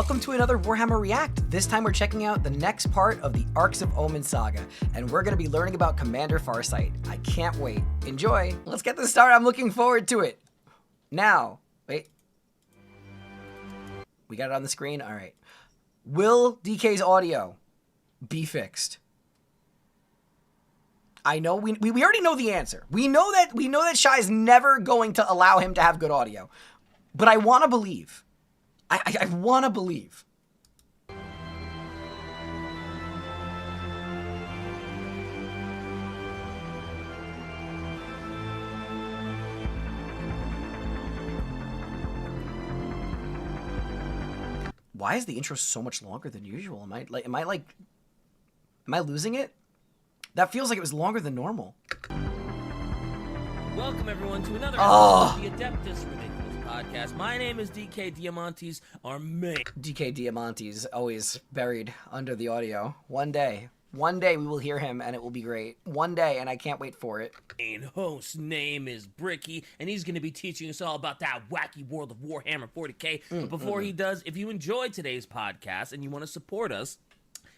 welcome to another Warhammer React. This time we're checking out the next part of the ARKS of Omen saga, and we're going to be learning about Commander Farsight. I can't wait. Enjoy. Let's get this started. I'm looking forward to it. Now, wait. We got it on the screen? All right. Will DK's audio be fixed? I know we already know the answer. We know that Shy is never going to allow him to have good audio. But I want to believe. I want to believe. Why is the intro so much longer than usual? Am I losing it? That feels like it was longer than normal. Welcome everyone to another episode of the Adeptus Ridiculous podcast. My name is DK Diamantes, our main DK Diamantes, always buried under the audio. One day we will hear him and it will be great. One day, and I can't wait for it. Host's name is Bricky, and he's going to be teaching us all about that wacky world of Warhammer 40k. But before he does, if you enjoyed today's podcast and you want to support us,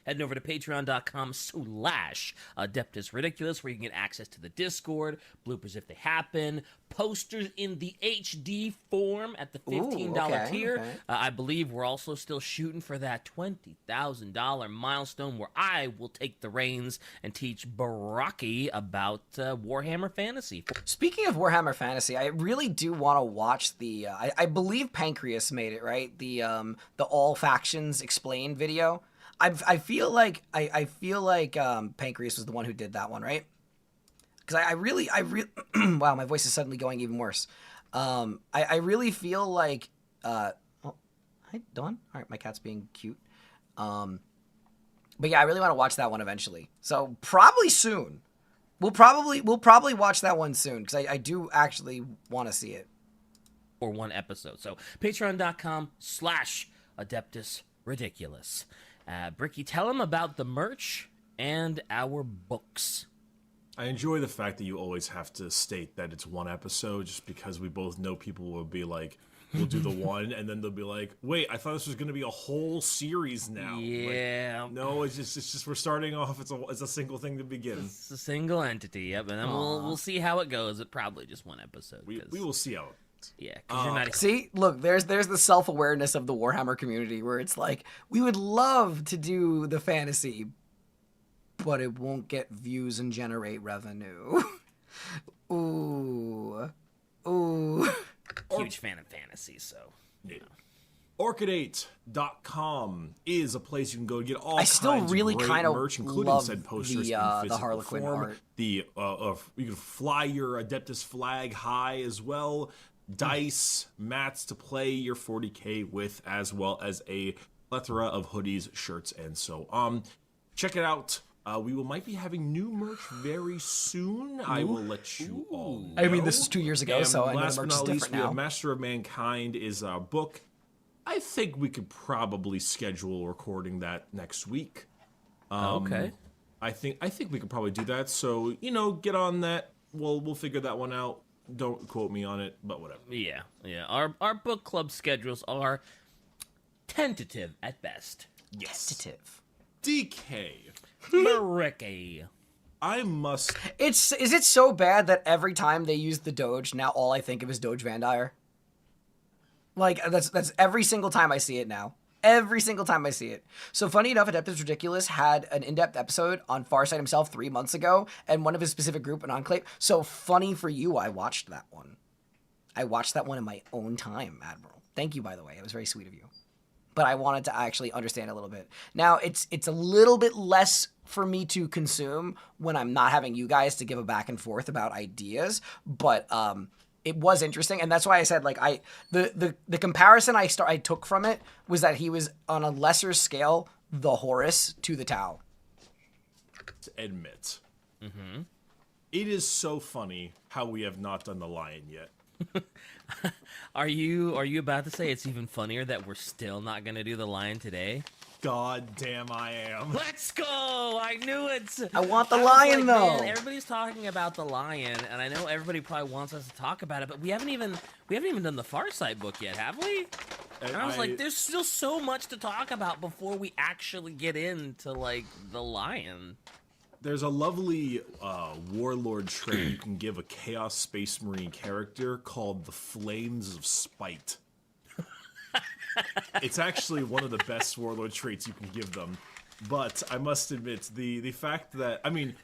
heading over to patreon.com/Adeptus Ridiculous, where you can get access to the Discord, bloopers if they happen, posters in the HD form at the $15 tier. Okay. I believe we're also still shooting for that $20,000 milestone where I will take the reins and teach Baraki about Warhammer Fantasy. Speaking of Warhammer Fantasy, I really do want to watch the, I believe Pancreas made it, right? The All Factions Explained video. I feel like Pancreas was the one who did that one, right? Because I really wow, my voice is suddenly going even worse. I really feel like oh, hi Dawn. All right, my cat's being cute. But yeah, I really want to watch that one eventually. So probably soon. We'll probably watch that one soon because I do actually want to see it. For one episode. So patreon.com/Adeptus Ridiculous. Bricky, tell him about the merch and our books. I enjoy the fact that you always have to state that it's one episode, just because we both know people will be like, we'll do the one, and then they'll be like, wait, I thought this was going to be a whole series now. Yeah. Like, no, it's just we're starting off. It's a single thing to begin. It's a single entity, yep, and then we'll see how it goes. It probably just one episode. We will see how it. Yeah, because you're not. See, look, there's the self-awareness of the Warhammer community where it's like, we would love to do the fantasy, but it won't get views and generate revenue. Ooh. Huge fan of fantasy, so. Yeah. Orchidate.com is a place you can go to get all kinds of great merch, including said posters in physical the Harlequin form. art. You can fly your Adeptus flag high as well. Dice, mats to play your 40k with, as well as a plethora of hoodies, shirts, and so on. Check it out. We might be having new merch very soon. I will let you all know. I mean, this is 2 years ago, and so I know last the merch but is not least, different we now. have Master of Mankind is our book. I think we could probably schedule recording that next week. Okay. I think we could probably do that. So, get on that. We'll figure that one out. Don't quote me on it, but whatever. Yeah. Our book club schedules are tentative at best. Yes. Tentative. DK. Maricky. Is it so bad that every time they use the Doge, now all I think of is Doge Vandire? Like, that's every single time I see it now. Every single time I see it. So funny enough, Adeptus Ridiculous had an in-depth episode on Farsight himself 3 months ago, and one of his specific group, an Enclave. So funny for you, I watched that one. I watched that one in my own time, Admiral. Thank you, by the way. It was very sweet of you. But I wanted to actually understand a little bit. Now, it's a little bit less for me to consume when I'm not having you guys to give a back and forth about ideas, but it was interesting, and that's why I said, like, the comparison I took from it was that he was on a lesser scale the Horus to the Tau. To admit, it is so funny how we have not done the Lion yet. Are you about to say it's even funnier that we're still not gonna do the Lion today? God damn, I am. Let's go! I knew it. I want the lion, though. Man, everybody's talking about the lion, and I know everybody probably wants us to talk about it, but we haven't even done the Farsight book yet, have we? And I was like, there's still so much to talk about before we actually get into, like, the lion. There's a lovely warlord trait you can give a Chaos Space Marine character called the Flames of Spite. It's actually one of the best warlord traits you can give them. But I must admit, the fact that, I mean,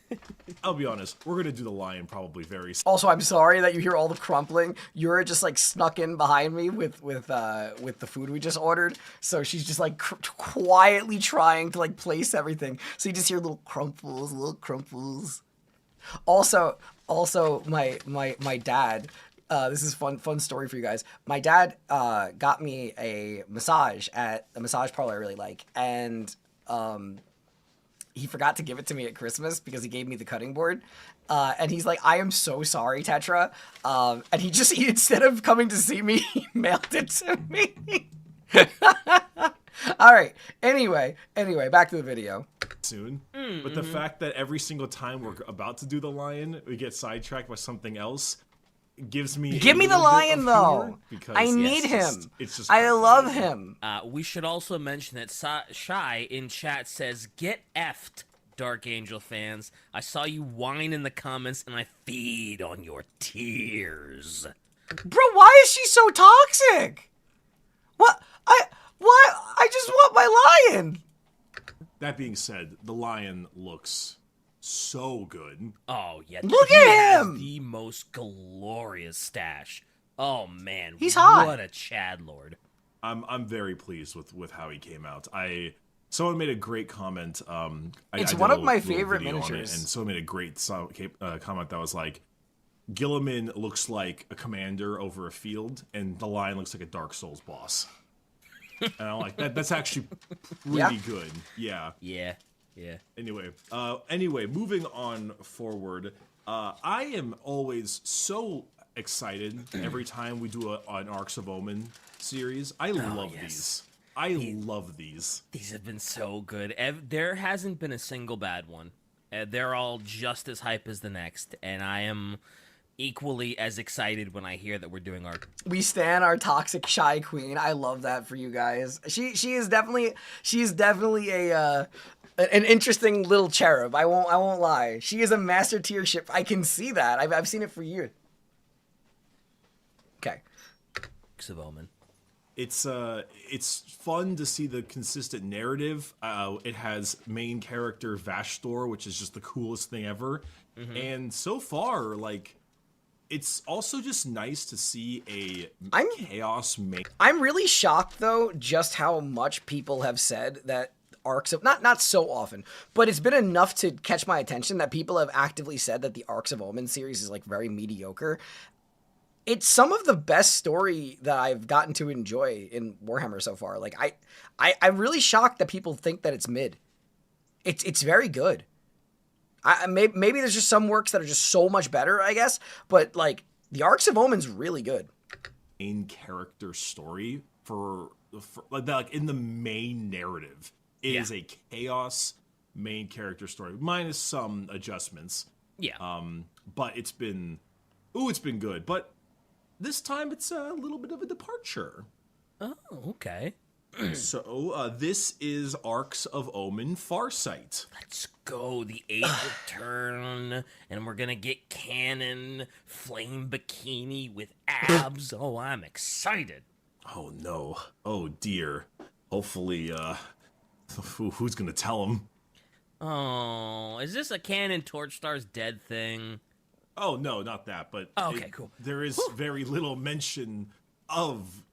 I'll be honest, we're going to do the lion probably very soon. Also, I'm sorry that you hear all the crumpling. Yura just like snuck in behind me with the food we just ordered. So she's just like quietly trying to like place everything. So you just hear little crumples, little crumples. Also, my dad, this is fun story for you guys. My dad got me a massage at a massage parlor I really like, and he forgot to give it to me at Christmas because he gave me the cutting board. And he's like, I am so sorry, Tetra. And he instead of coming to see me, he mailed it to me. All right. Anyway, back to the video. Soon. But the fact that every single time we're about to do the lion, we get sidetracked by something else gives me Give me the lion though. I need him. It's just I love him. We should also mention that Shy in chat says, "Get effed, Dark Angel fans. I saw you whine in the comments, and I feed on your tears." Bro, why is she so toxic? What? I just want my lion. That being said, the lion looks so good. Oh yeah, look he at him. Has the most glorious stash. Oh man, he's hot. What a Chad Lord. I'm very pleased with how he came out. Someone made a great comment. It's one of my favorite miniatures, and someone made a great comment that was like, Gilliman looks like a commander over a field, and the lion looks like a Dark Souls boss. And I'm like, that's actually really good. Yeah. Yeah. Yeah. Anyway, moving on forward, I am always so excited every time we do an ARKS of Omen series. I love these. I love these. These have been so good. There hasn't been a single bad one. They're all just as hype as the next, and I am equally as excited when I hear that we're doing ARK. We stan our toxic shy queen. I love that for you guys. She is definitely an interesting little cherub. I won't lie. She is a master tier ship. I can see that. I've seen it for years. Okay. ARKS of Omen. It's fun to see the consistent narrative. It has main character Vashtor, which is just the coolest thing ever. Mm-hmm. And so far, like, it's also just nice to see a chaos main. I'm really shocked though, just how much people have said that ARKS of not so often, but it's been enough to catch my attention that people have actively said that the ARKS of Omen series is like very mediocre. It's some of the best story that I've gotten to enjoy in Warhammer so far. Like I'm really shocked that people think that it's mid. It's very good. Maybe there's just some works that are just so much better, I guess, but like the ARKS of Omen's really good. Main character story for like in the main narrative is a chaos main character story minus some adjustments. Yeah. But it's been good. But this time it's a little bit of a departure. Oh, okay. So this is ARKS of Omen Farsight. Let's go, the age of turn, and we're gonna get canon flame bikini with abs. Oh, I'm excited. Oh no. Oh dear. Hopefully, who's gonna tell him? Oh, is this a canon Torch Star's dead thing? Oh no, not that. But cool. There is very little mention of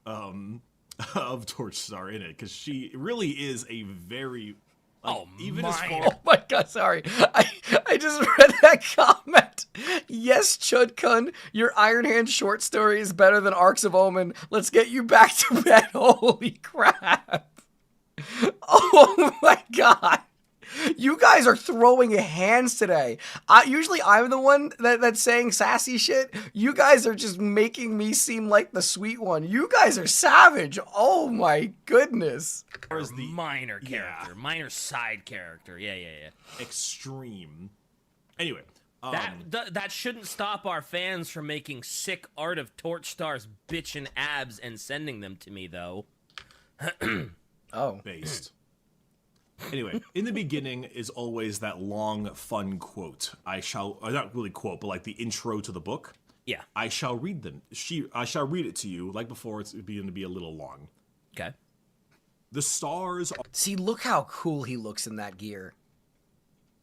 Torch Star in it, because she really is a very oh my god, sorry. I just read that comment. Yes, Chudkun, your Iron Hand short story is better than ARKS of Omen. Let's get you back to bed. Holy crap. Oh my god. You guys are throwing hands today. Usually I'm the one that's saying sassy shit. You guys are just making me seem like the sweet one. You guys are savage. Oh my goodness. There's the minor character, minor side character. Yeah. Extreme. Anyway. That shouldn't stop our fans from making sick art of Torch Star's bitchin' abs and sending them to me, though. Oh. based. Anyway, in the beginning is always that long, fun quote. Not really quote, but like the intro to the book. Yeah. I shall read them. I shall read it to you. Like before, it's beginning to be a little long. Okay. The stars are... See, look how cool he looks in that gear.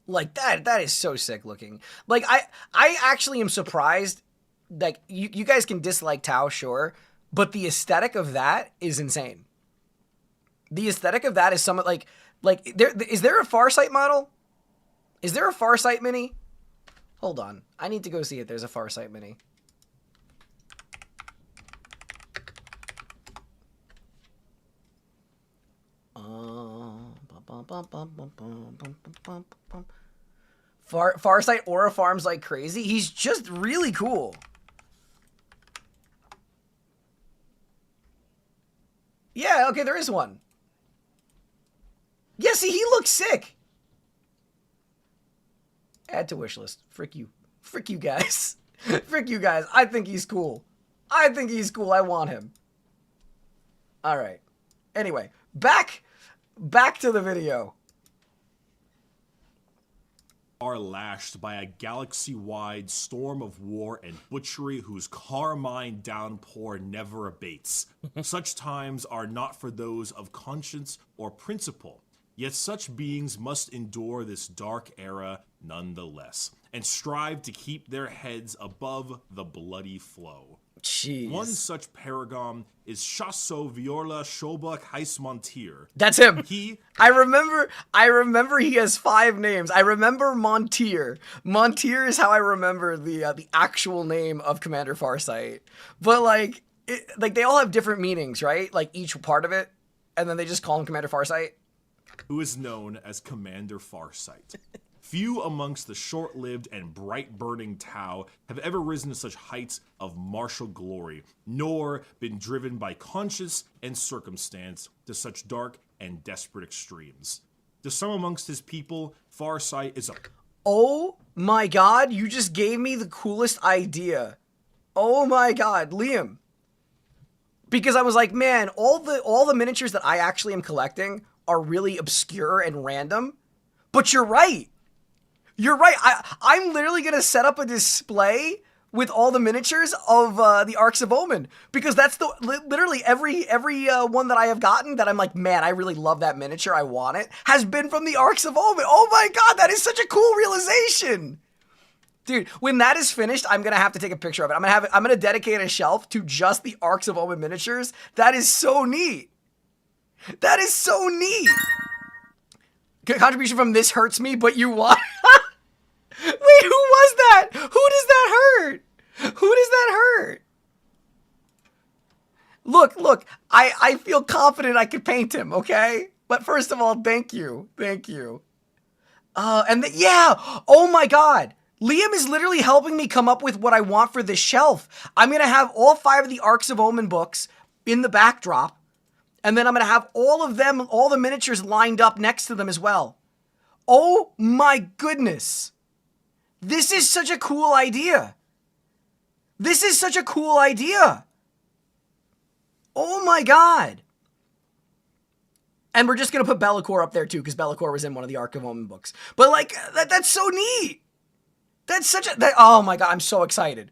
Like, that is so sick looking. Like, I actually am surprised. Like, you guys can dislike Tau, sure, but the aesthetic of that is insane. The aesthetic of that is somewhat like is there a Farsight model? Is there a Farsight mini? Hold on. I need to go see if there's a Farsight mini. Farsight aura farms like crazy. He's just really cool. Yeah, okay, there is one. Yeah, see, he looks sick. Add to wish list. Frick you. Frick you guys. Frick you guys. I think he's cool. I think he's cool. I want him. All right. Anyway, back to the video. Are lashed by a galaxy-wide storm of war and butchery whose carmine downpour never abates. Such times are not for those of conscience or principle, yet such beings must endure this dark era nonetheless, and strive to keep their heads above the bloody flow. Jeez. One such paragon is Chasso Viola Shobak Heismontier. That's him. He... I remember he has 5 names. I remember Montier. Montier is how I remember the actual name of Commander Farsight. But like they all have different meanings, right? Like each part of it, and then they just call him Commander Farsight. Who is known as Commander Farsight. Few amongst the short-lived and bright-burning Tau have ever risen to such heights of martial glory, nor been driven by conscience and circumstance to such dark and desperate extremes. To some amongst his people, Farsight is a... Oh my god, you just gave me the coolest idea. Oh my god, Liam. Because I was like, man, all the miniatures that I actually am collecting are really obscure and random. But you're right. You're right. I'm literally going to set up a display with all the miniatures of the ARKS of Omen, because that's literally every one that I have gotten that I'm like, man, I really love that miniature, I want it, has been from the ARKS of Omen. Oh my god, that is such a cool realization. Dude, when that is finished, I'm going to have to take a picture of it. I'm going to dedicate a shelf to just the ARKS of Omen miniatures. That is so neat. That is so neat. Contribution from This Hurts Me, but you want... Wait, who was that? Who does that hurt? Who does that hurt? Look, I feel confident I could paint him, okay? But first of all, thank you. Yeah, oh my god. Liam is literally helping me come up with what I want for this shelf. I'm going to have all 5 of the ARKS of Omen books in the backdrop, and then I'm going to have all of them, all the miniatures lined up next to them as well. Oh my goodness. This is such a cool idea. This is such a cool idea. Oh my god. And we're just going to put Be'lakor up there too, because Be'lakor was in one of the ARKS of Omen books. But like, that's so neat. That's such a... oh my god, I'm so excited.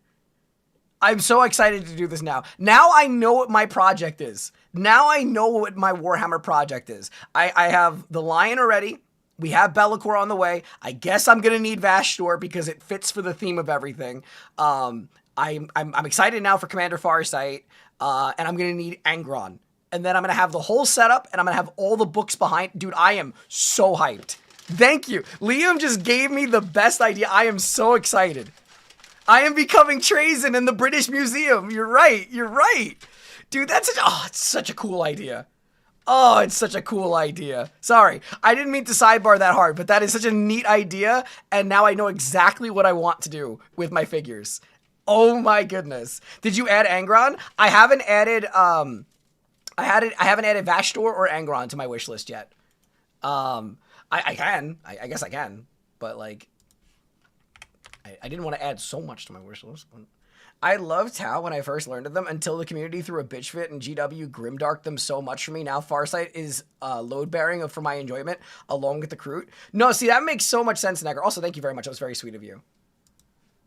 I'm so excited to do this now. Now I know what my project is. Now I know what my Warhammer project is. I have the Lion already. We have Be'lakor on the way. I guess I'm going to need Vashtor because it fits for the theme of everything. I'm excited now for Commander Farsight. And I'm going to need Angron. And then I'm going to have the whole setup, and I'm going to have all the books behind. Dude, I am so hyped. Thank you. Liam just gave me the best idea. I am so excited. I am becoming Trazen in the British Museum. You're right. Dude, it's such a cool idea. Oh, it's such a cool idea. Sorry, I didn't mean to sidebar that hard, but that is such a neat idea, and now I know exactly what I want to do with my figures. Oh my goodness. Did you add Angron? I haven't added Vashtor or Angron to my wish list yet. I guess I can, but like I didn't want to add so much to my wish list. I loved how when I first learned of them until the community threw a bitch fit and GW grimdarked them so much for me. Now Farsight is load bearing for my enjoyment along with the Kroot. No, see, that makes so much sense, Necker. Also, thank you very much. That was very sweet of you.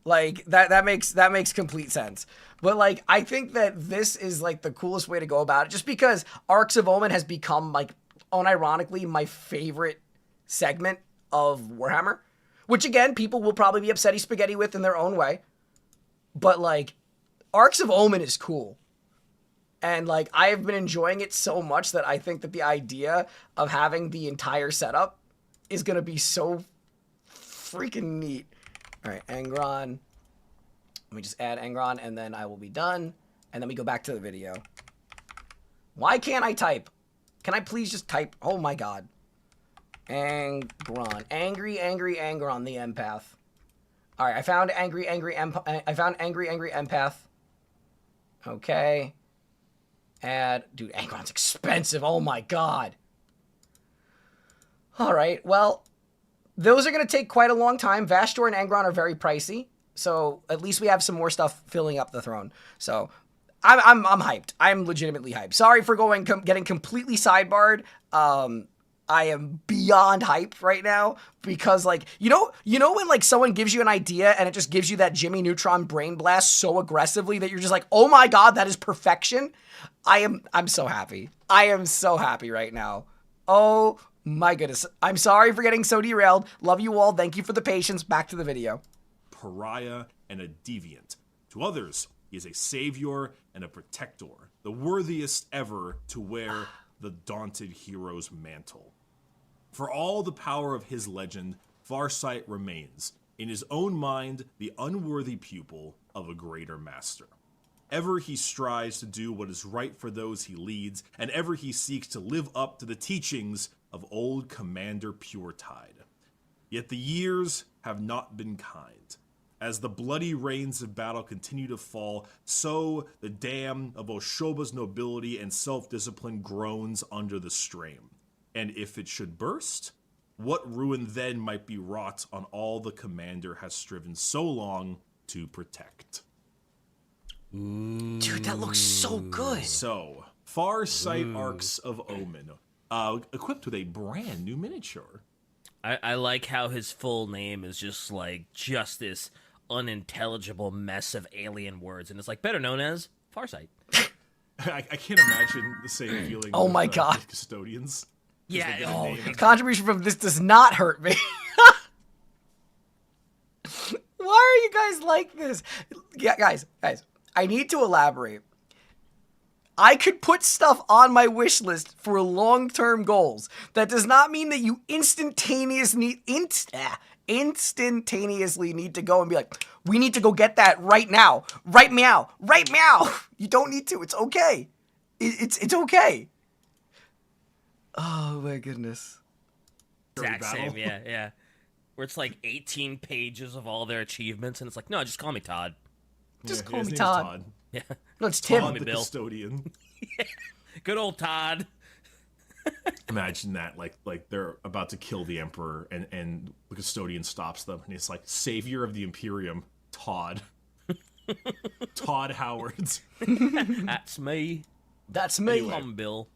Like that makes complete sense. But like I think that this is like the coolest way to go about it, just because ARKS of Omen has become like unironically my favorite segment of Warhammer, which again people will probably be upsetty spaghetti with in their own way. But like ARKS of Omen is cool. And like I have been enjoying it so much that I think that the idea of having the entire setup is going to be so freaking neat. All right, Angron. Let me just add Angron, and then I will be done. And then we go back to the video. Why can't I type? Can I please just type? Oh my god. Angron. Angry Angron, the empath. All right, I found angry empath. Okay. Add. Dude, Angron's expensive. Oh my god. All right, well... Those are going to take quite a long time. Vastor and Angron are very pricey, so at least we have some more stuff filling up the throne. So I'm hyped. I'm legitimately hyped. Sorry for getting completely sidebarred. I am beyond hype right now because like you know when like someone gives you an idea and it just gives you that Jimmy Neutron brain blast so aggressively that you're just like, oh my god, that is perfection. I'm so happy. I am so happy right now. Oh my goodness. I'm sorry for getting so derailed. Love you all. Thank you for the patience. Back to the video. Pariah and a deviant. To others, he is a savior and a protector, the worthiest ever to wear the daunted hero's mantle. For all the power of his legend, Farsight remains, in his own mind, the unworthy pupil of a greater master. Ever he strives to do what is right for those he leads, and ever he seeks to live up to the teachings of old Commander Puretide. Yet the years have not been kind. As the bloody rains of battle continue to fall, so the dam of Oshoba's nobility and self-discipline groans under the strain. And if it should burst, what ruin then might be wrought on all the commander has striven so long to protect? Dude, that looks so good. So, Farsight ARKS of Omen. Equipped with a brand new miniature. I like how his full name is just this unintelligible mess of alien words, and it's like better known as Farsight. I can't imagine the same feeling. Oh with, my god, with custodians. Yeah. Contribution from this does not hurt me. Why are you guys like this? Yeah, guys, I need to elaborate. I could put stuff on my wish list for long-term goals. That does not mean that you instantaneously need to go and be like, we need to go get that right now. Right meow. You don't need to. It's okay. It's okay. Oh my goodness. Exact same, yeah. Where it's like 18 pages of all their achievements, and it's like, no, just call me Todd. Just call me Todd. Yeah. No, it's Tim. Todd the custodian. Yeah. Good old Todd. Imagine that, like they're about to kill the Emperor, and the custodian stops them, and it's like, Savior of the Imperium, Todd. Todd Howard. That's me. That's me. Anyway. Come, Bill.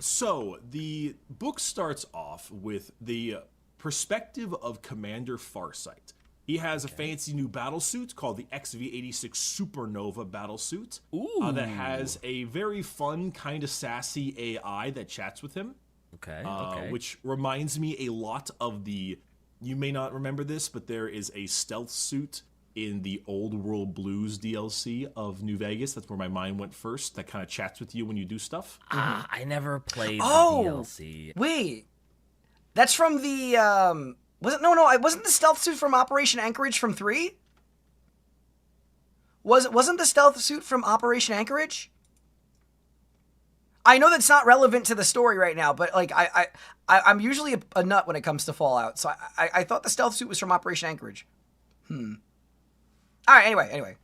So, the book starts off with the perspective of Commander Farsight. He has a fancy new battlesuit called the XV86 Supernova battlesuit that has a very fun, kind of sassy AI that chats with him. Okay. Which reminds me a lot of the... You may not remember this, but there is a stealth suit in the Old World Blues DLC of New Vegas. That's where my mind went first. That kind of chats with you when you do stuff. I never played the DLC. Wait. That's from the... wasn't the stealth suit from Operation Anchorage from 3? Wasn't the stealth suit from Operation Anchorage? I know that's not relevant to the story right now, but like I'm usually a nut when it comes to Fallout, so I thought the stealth suit was from Operation Anchorage. All right, anyway.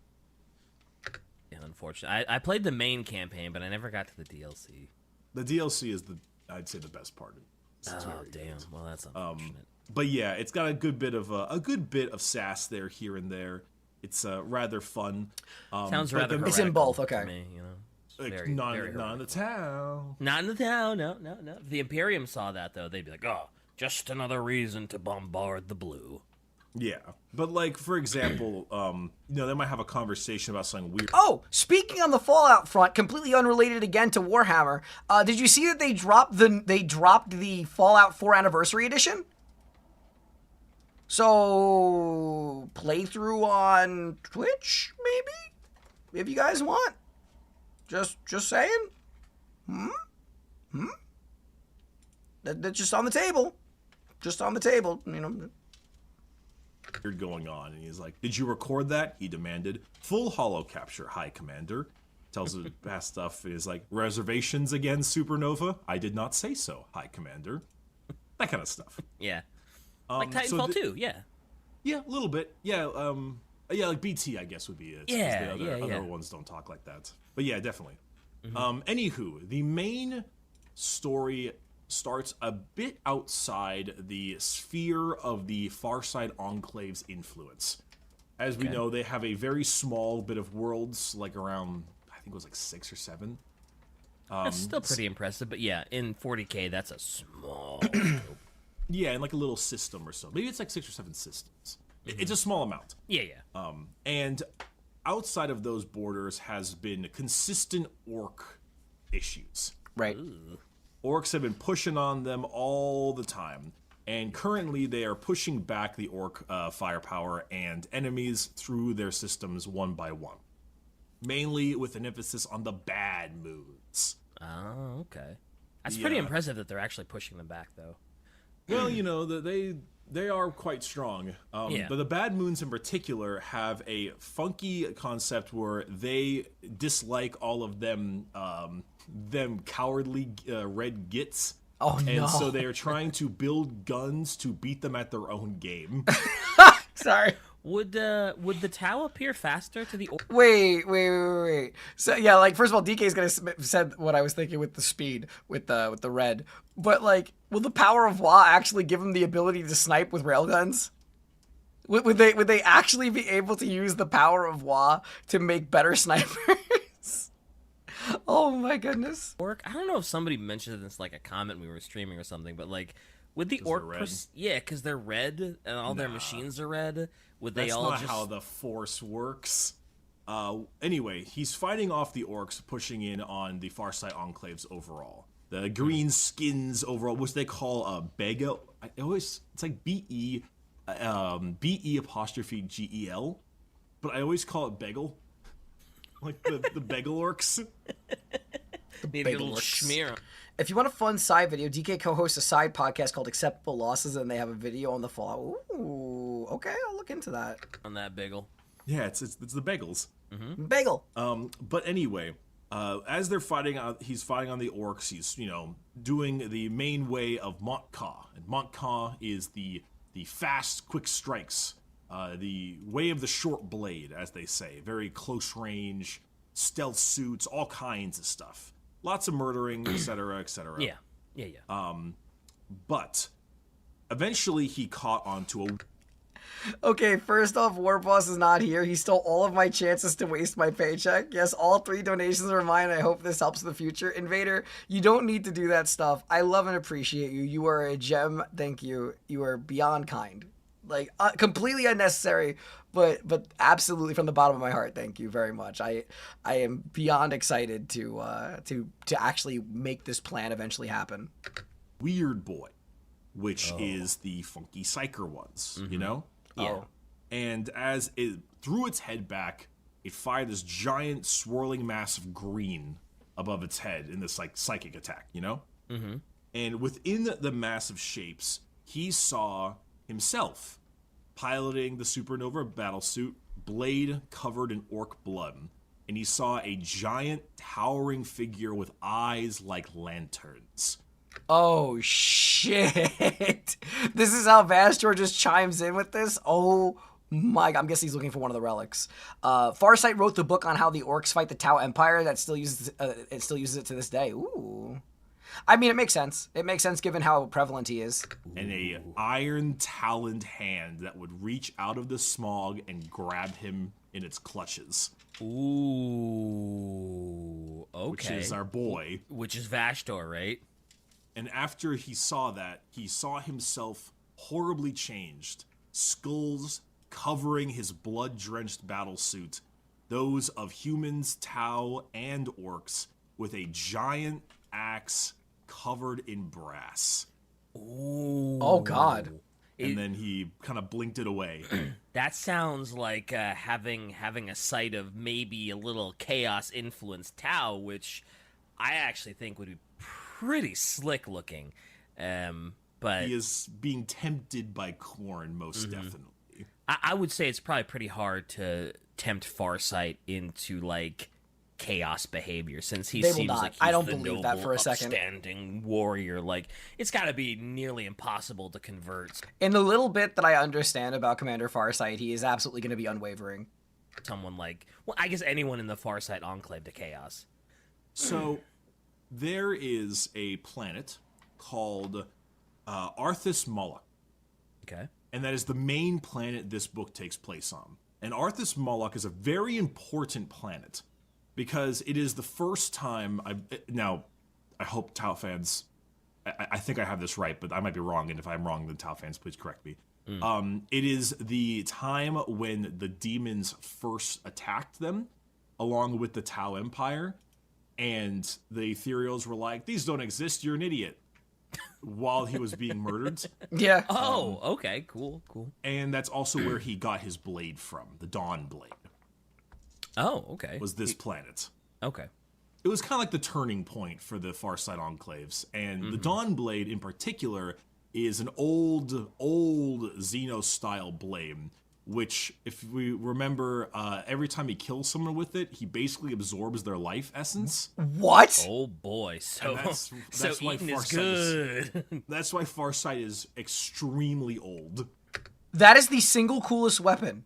Yeah, unfortunately. I played the main campaign, but I never got to the DLC. The DLC is I'd say the best part of it. Oh, damn. Good. Well, that's unfortunate. But yeah, it's got a good bit of sass there, here and there. It's rather fun. Sounds rather It's in both, okay. to me, you know. Very, not in the town. Not in the town, no. If the Imperium saw that, though, they'd be like, oh, just another reason to bombard the blue. Yeah, but like, for example, they might have a conversation about something weird. Oh, speaking on the Fallout front, completely unrelated again to Warhammer, did you see that they dropped the Fallout 4 Anniversary Edition? So, playthrough on Twitch, maybe? If you guys want. Just saying. That's just on the table. Just on the table, you know. Going on, and he's like, "Did you record that?" He demanded. Full holo capture, High Commander. Tells him past stuff. Is like, reservations again, Supernova? I did not say so, High Commander. That kind of stuff. Yeah. Like Titanfall 2, yeah. Yeah, a little bit. Yeah, like BT, I guess, would be it. Yeah, the other ones don't talk like that. But yeah, definitely. Anywho, the main story starts a bit outside the sphere of the FARSIGHT Enclave's influence. As we know, they have a very small bit of worlds, like around, I think it was like 6 or 7. That's still pretty impressive, but yeah, in 40k, that's a small... Yeah, in like a little system or so. Maybe it's like 6 or 7 systems. It's a small amount. Yeah. And outside of those borders has been consistent orc issues. Right. Ooh. Orcs have been pushing on them all the time. And currently they are pushing back the orc firepower and enemies through their systems one by one. Mainly with an emphasis on the bad moods. Oh, okay. That's pretty impressive that they're actually pushing them back, though. Well, you know, they are quite strong. But the bad moons in particular have a funky concept where they dislike all of them cowardly red gits. Oh, no. And so they are trying to build guns to beat them at their own game. Sorry. Would the Tau appear faster to the orc? Wait. So yeah, like first of all, DK's gonna said what I was thinking with the speed with the red, but like, will the power of Wa actually give him the ability to snipe with railguns? Would they actually be able to use the power of Wa to make better snipers? Oh my goodness. Orc? I don't know if somebody mentioned this like a comment we were streaming or something, but like, would the orc? Yeah, because they're red and all their machines are red. Would they all That's not how the Force works. Anyway, he's fighting off the orcs, pushing in on the FARSIGHT Enclaves overall. The green skins overall, which they call Begel. It's like B-E apostrophe G-E-L. But I always call it Begel. Like the Begel orcs. Maybe a little schmear. If you want a fun side video, DK co-hosts a side podcast called Acceptable Losses, and they have a video on the Fallout. Ooh, okay, I'll look into that. On that bagel. Yeah, it's the Bagels. Mm-hmm. Bagel. But anyway, as they're fighting, he's fighting on the orcs. He's doing the main way of Mont'ka, and Mont'ka is the fast, quick strikes, the way of the short blade, as they say. Very close range, stealth suits, all kinds of stuff. Lots of murdering, etc., etc. Yeah. But eventually he caught on to a... Okay, first off, War Boss is not here. He stole all of my chances to waste my paycheck. Yes, all 3 donations are mine. I hope this helps in the future. Invader, you don't need to do that stuff. I love and appreciate you. You are a gem. Thank you. You are beyond kind. Like, completely unnecessary, but absolutely from the bottom of my heart, thank you very much. I am beyond excited to actually make this plan eventually happen. Weird Boy, which is the funky psyker ones, you know? Yeah. Oh. And as it threw its head back, it fired this giant swirling mass of green above its head in this like psychic attack, you know? Mm-hmm. And within the massive shapes, he saw himself piloting the Supernova battlesuit, blade covered in orc blood, and he saw a giant towering figure with eyes like lanterns. Oh shit. This is how Vastor just chimes in with this. Oh my god, I'm guessing he's looking for one of the relics. FARSIGHT wrote the book on how the orcs fight the Tau Empire that still uses it to this day. Ooh. I mean, it makes sense. It makes sense given how prevalent he is. And a iron-taloned hand that would reach out of the smog and grab him in its clutches. Ooh, okay. Which is our boy. Which is Vashtor, right? And after he saw that, he saw himself horribly changed. Skulls covering his blood-drenched battlesuit. Those of humans, Tau, and orcs, with a giant axe covered in brass. Ooh. Oh, God. And then he kind of blinked it away. That sounds like having a sight of maybe a little chaos-influenced Tau, which I actually think would be pretty slick looking. But he is being tempted by Khorne, most definitely. I would say it's probably pretty hard to tempt Farsight into, like, chaos behavior, since he seems like he's I don't the believe noble, that for a second. upstanding warrior. Like, it's got to be nearly impossible to convert In the little bit that I understand about Commander Farsight, he is absolutely going to be unwavering. someone like, well, I guess anyone in the Farsight Enclave to chaos. So, there is a planet called Arthas Moloch. Okay. And that is the main planet this book takes place on. And Arthas Moloch is a very important planet because it is the first time now, I hope Tau fans, I think I have this right, but I might be wrong, and if I'm wrong, then Tau fans, please correct me. It is the time when the demons first attacked them, along with the Tau Empire, and the Ethereals were like, "These don't exist, you're an idiot," while he was being murdered. Yeah. Oh, okay, cool. And that's also where he got his blade from, the Dawn Blade. Oh, okay. Was this planet. Okay. It was kind of like the turning point for the Farsight Enclaves. And the Dawn Blade in particular is an old Xeno-style blade, which, if we remember, every time he kills someone with it, he basically absorbs their life essence. What? Oh boy, so That's why eating is Farsight good. That's why Farsight is extremely old. That is the single coolest weapon.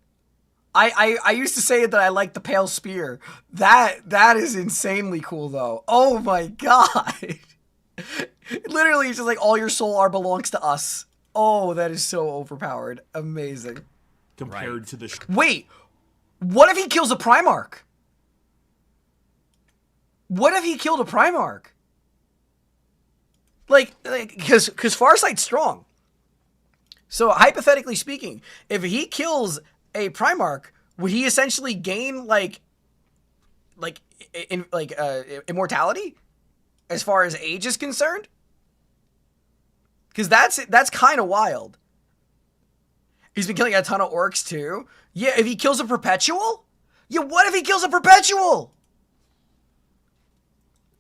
I used to say that I like the Pale Spear. That is insanely cool, though. Oh my god. Literally, it's just like all your soul are belongs to us. Oh, that is so overpowered. Amazing. Compared to the... Wait, what if he kills a Primarch? What if he killed a Primarch? Like, because Farsight's strong. So, hypothetically speaking, if he kills a Primarch, would he essentially gain, immortality? As far as age is concerned? Because that's kind of wild. He's been killing a ton of orcs, too. Yeah, if he kills a Perpetual? Yeah, what if he kills a Perpetual?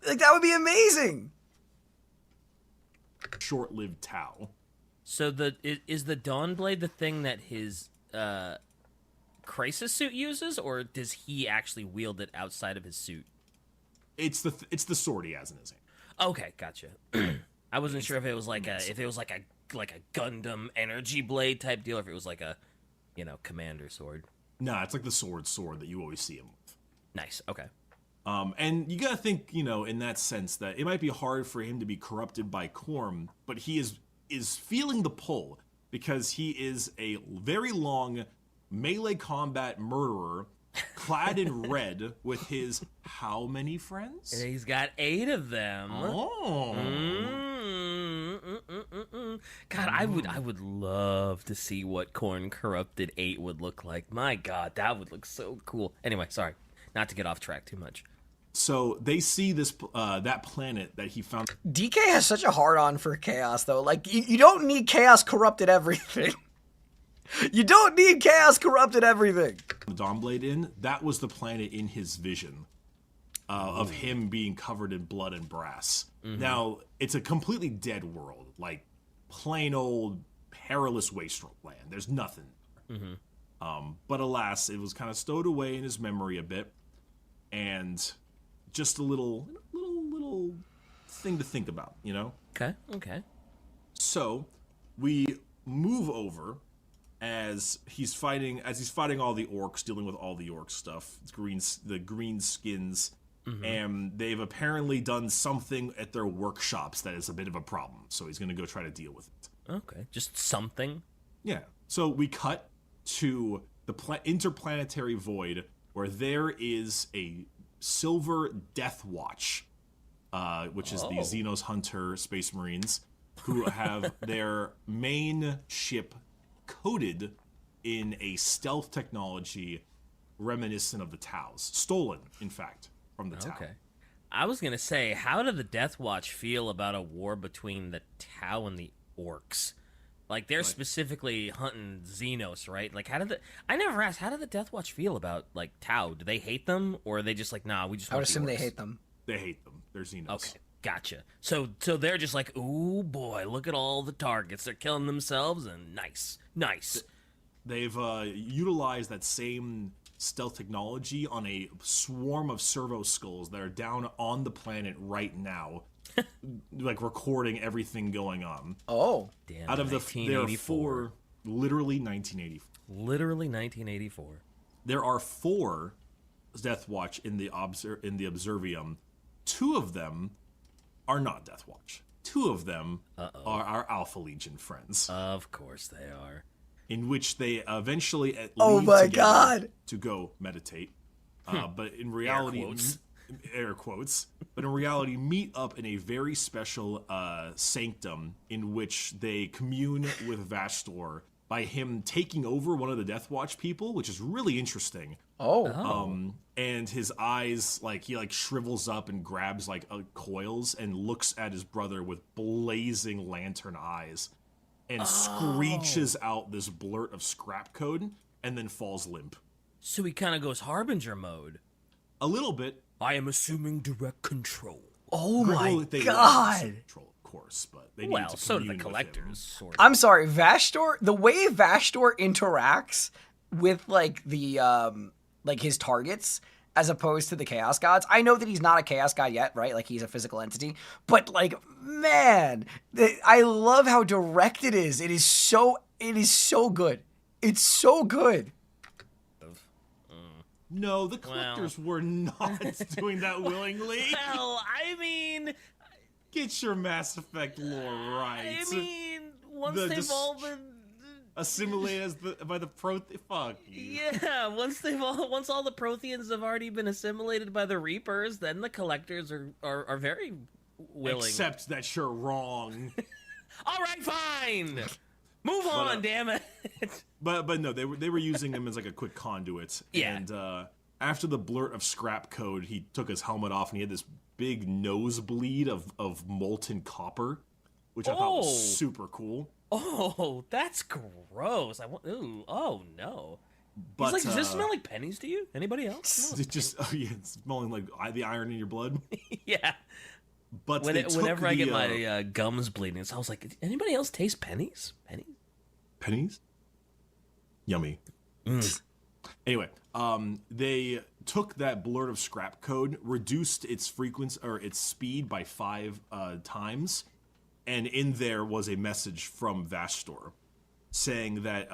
Like, that would be amazing. Short-lived Tau. So is the Dawnblade the thing that his Crisis suit uses, or does he actually wield it outside of his suit? It's the sword he has in his hand. Okay, gotcha. I wasn't sure if it was like a Gundam energy blade type deal, or if it was like a, commander sword. Nah, it's like the sword that you always see him with. Nice. Okay. And you gotta think, in that sense that it might be hard for him to be corrupted by Khorne, but he is feeling the pull because he is a very long melee combat murderer clad in red with his how many friends? And he's got 8 of them. Oh. God, I would love to see what Khorne Corrupted 8 would look like. My God, that would look so cool. Anyway, sorry, not to get off track too much. So they see this that planet that he found. DK has such a hard-on for Chaos, though. Like, you don't need Chaos Corrupted everything. You don't need Chaos Corrupted everything. The Dawnblade in, that was the planet in his vision of him being covered in blood and brass. Now, it's a completely dead world, like plain old perilous wasteland. There's nothing. But alas, it was kind of stowed away in his memory a bit, and just a little thing to think about, Okay. So we move over. As he's fighting all the orcs, dealing with all the orc stuff, the green skins, and they've apparently done something at their workshops that is a bit of a problem. So he's going to go try to deal with it. Okay, just something. Yeah. So we cut to the interplanetary void, where there is a silver Death Watch, which is the Xenos Hunter Space Marines, who have their main ship coated in a stealth technology reminiscent of the Taus. Stolen, in fact, from the Tau. Okay. I was going to say, how did the Death Watch feel about a war between the Tau and the Orcs? Like, they're specifically hunting Xenos, right? Like, I never asked, how did the Death Watch feel about, like, Tau? Do they hate them? Or are they just like, nah, we just I would want the assume they Orcs? hate them. They hate them. They're Xenos. Okay, gotcha. So they're just like, ooh, boy, look at all the targets. They're killing themselves, and nice. They've utilized that same stealth technology on a swarm of servo skulls that are down on the planet right now, like recording everything going on. Oh, damn! Out of there are 4, literally 1984. Literally 1984. There are 4 Death Watch in the Observium. 2 of them are not Death Watch. 2 of them are our Alpha Legion friends. Of course they are. In which they eventually leave my together God. to go meditate. But in reality, air quotes, but in reality meet up in a very special sanctum in which they commune with Vastor by him taking over one of the Death Watch people, which is really interesting. And his eyes, like, he like shrivels up and grabs like coils and looks at his brother with blazing lantern eyes and screeches out this blurt of scrap code and then falls limp. So he kind of goes Harbinger mode. A little bit. I am assuming direct control. oh Well, my they God. control, of course, but they need Well, to so do the commune with him. collectors, sort of. I'm sorry, Vastor. The way Vastor interacts with like the like his targets, as opposed to the Chaos Gods. I know that he's not a Chaos God yet, right? Like, he's a physical entity. But, like, man, I love how direct it is. It is so good. It's so good. No, the collectors were not doing that willingly. Well, I mean... Get your Mass Effect lore right. I mean, once The they've all been... assimilated by the fuck you. Yeah, once all the Protheans have already been assimilated by the Reapers, then the collectors are very willing. Except that you're wrong. All right, fine. Move on, damn it. But no, they were using him as like a quick conduit. Yeah. And after the blurt of scrap code, he took his helmet off and he had this big nosebleed of molten copper, which I thought was super cool. Oh, that's gross. Ooh, oh no. But, He's like, does this smell like pennies to you? Anybody else? It just, it's smelling like the iron in your blood. Yeah. But Whenever I get my gums bleeding, so I was like, anybody else taste pennies? Pennies? Yummy. Anyway, they took that blurt of scrap code, reduced its frequency or its speed by 5 times, and in there was a message from Vastor saying that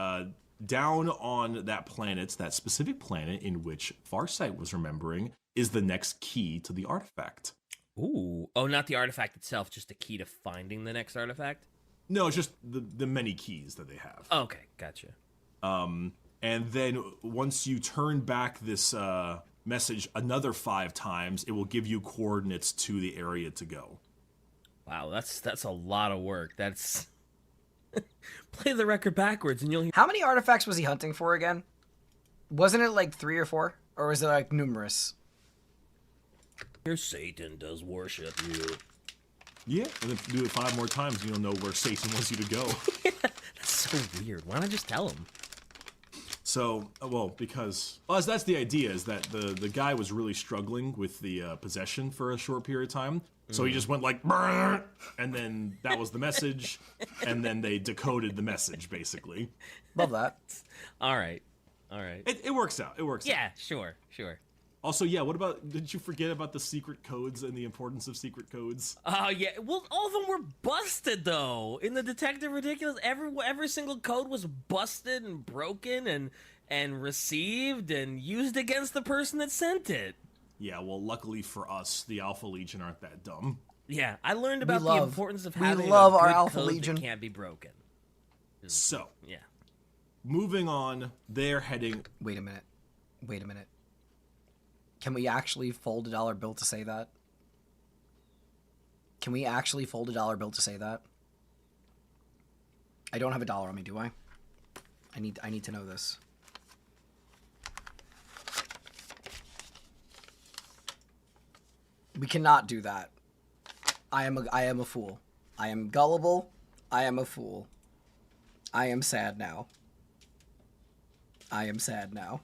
down on that planet, that specific planet in which Farsight was remembering, is the next key to the artifact. Ooh. Oh, not the artifact itself, just the key to finding the next artifact? No, it's just the many keys that they have. Okay, gotcha. And then once you turn back this message another 5 times, it will give you coordinates to the area to go. Wow, that's a lot of work. That's play the record backwards and you'll hear. How many artifacts was he hunting for again? Wasn't it like 3 or 4? Or was it like numerous? Satan does worship you. Yeah, and if you do it 5 more times, you'll know where Satan wants you to go. That's so weird. Why don't I just tell him? So, because that's the idea, is that the guy was really struggling with the possession for a short period of time. So he just went like, "Brr," and then that was the message, and then they decoded the message, basically. Love that. All right. It works out. It works out. Yeah, sure. Also, yeah, what about, did you forget about the secret codes and the importance of secret codes? Yeah. Well, all of them were busted, though. In the Detective Ridiculous, every single code was busted and broken and received and used against the person that sent it. Yeah, well, luckily for us, the Alpha Legion aren't that dumb. Yeah, I learned about the importance of having love a our good Alpha code Legion. that can't be broken. So, Yeah. moving on, they're heading... Wait a minute. Can we actually fold a dollar bill to say that? Can we actually fold a dollar bill to say that? I don't have a dollar on me, do I? I need to know this. We cannot do that. I am a fool. I am gullible. I am a fool. I am sad now. I am sad now.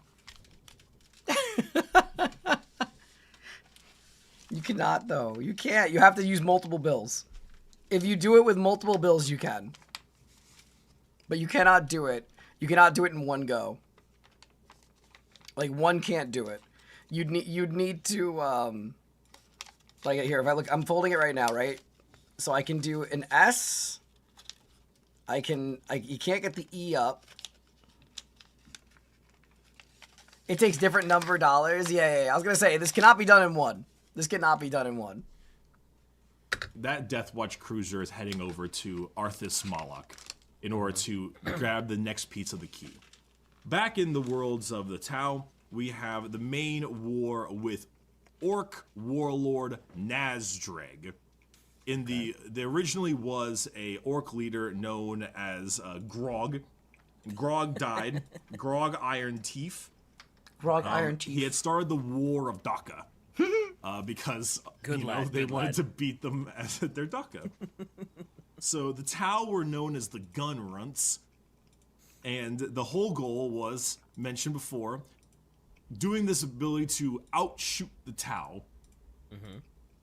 You cannot, though. You can't. You have to use multiple bills. If you do it with multiple bills, you can. But you cannot do it. You cannot do it in one go. Like, one can't do it. You'd need to, like, here, if I look, I'm folding it right now, right? So I can do an S. You can't get the E up. It takes different number of dollars. Yeah. I was going to say, this cannot be done in one. This cannot be done in one. That Deathwatch cruiser is heading over to Arthas Moloch in order to grab the next piece of the key. Back in the worlds of the Tau, we have the main war with Orc warlord Nazdreg. There originally was a Orc leader known as Grog. Grog died. Grog Iron Teeth. Grog Iron Teeth. He had started the War of Daka. Because they wanted to beat them at their Daka. So the Tau were known as the Gun Runts, and the whole goal was, mentioned before, doing this ability to outshoot the Tau.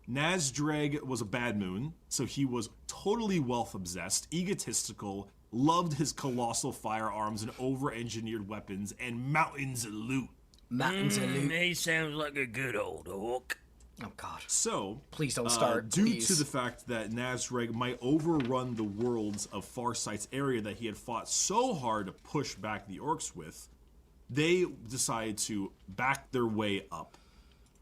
Nazdreg was a bad moon, so he was totally wealth-obsessed, egotistical, loved his colossal firearms and over-engineered weapons, and mountains of loot. Mountains of loot. He sounds like a good old orc. Oh, God. So, please don't start. Due to the fact that Nazdreg might overrun the worlds of Farsight's area that he had fought so hard to push back the orcs with, they decided to back their way up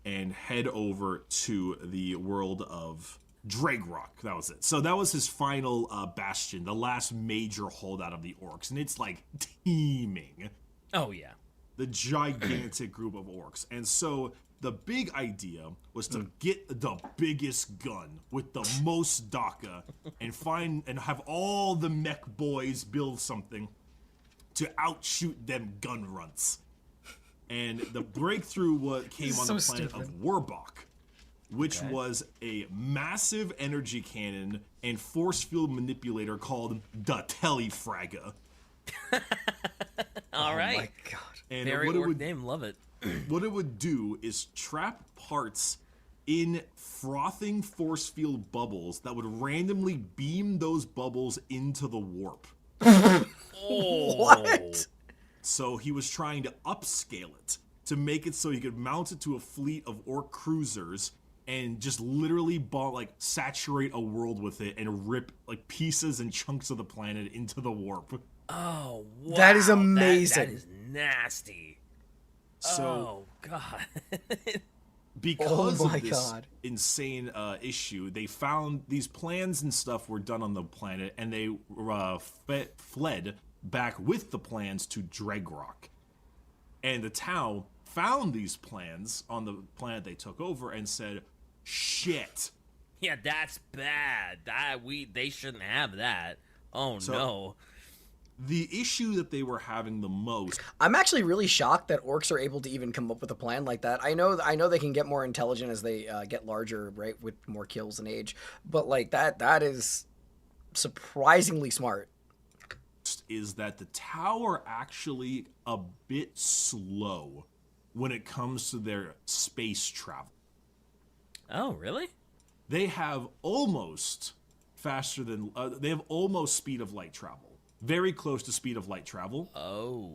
and head over to the world of Dragrock. That was it. So that was his final bastion, the last major holdout of the orcs, and it's like teeming. Oh, yeah. The gigantic group of orcs. And so the big idea was to get the biggest gun with the most Daka and have all the mech boys build something to outshoot them gun runts. And the breakthrough came on the planet of Warbach, which was a massive energy cannon and force field manipulator called the Telefraga. All right. Oh my God. And Very orc name, love it. What it would do is trap parts in frothing force field bubbles that would randomly beam those bubbles into the warp. What? So he was trying to upscale it to make it so he could mount it to a fleet of orc cruisers and just literally saturate a world with it and rip like pieces and chunks of the planet into the warp. Oh, wow. That is amazing. That is nasty. So, oh, God. because Oh my of this God. insane issue, they found these plans and stuff were done on the planet, and they fled back with the plans to Dragrock. And the Tau found these plans on the planet they took over and said, shit. Yeah, that's bad. They shouldn't have that. Oh, no. The issue that they were having the most... I'm actually really shocked that orcs are able to even come up with a plan like that. I know they can get more intelligent as they get larger, right, with more kills and age. But like that is surprisingly smart. Is that the Tau are actually a bit slow when it comes to their space travel. Oh, really? They have almost faster than... they have almost speed of light travel. Very close to speed of light travel. Oh.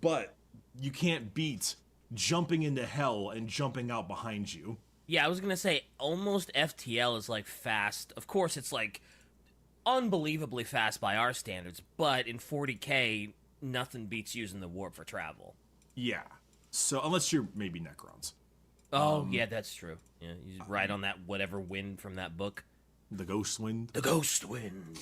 But you can't beat jumping into hell and jumping out behind you. Yeah, I was going to say, almost FTL is, like, fast. Of course, it's, like, unbelievably fast by our standards, but in 40k, nothing beats using the warp for travel. Yeah. So, unless you're maybe Necrons. Oh, yeah, that's true. Yeah, you ride on that whatever wind from that book. The ghost wind. The ghost wind.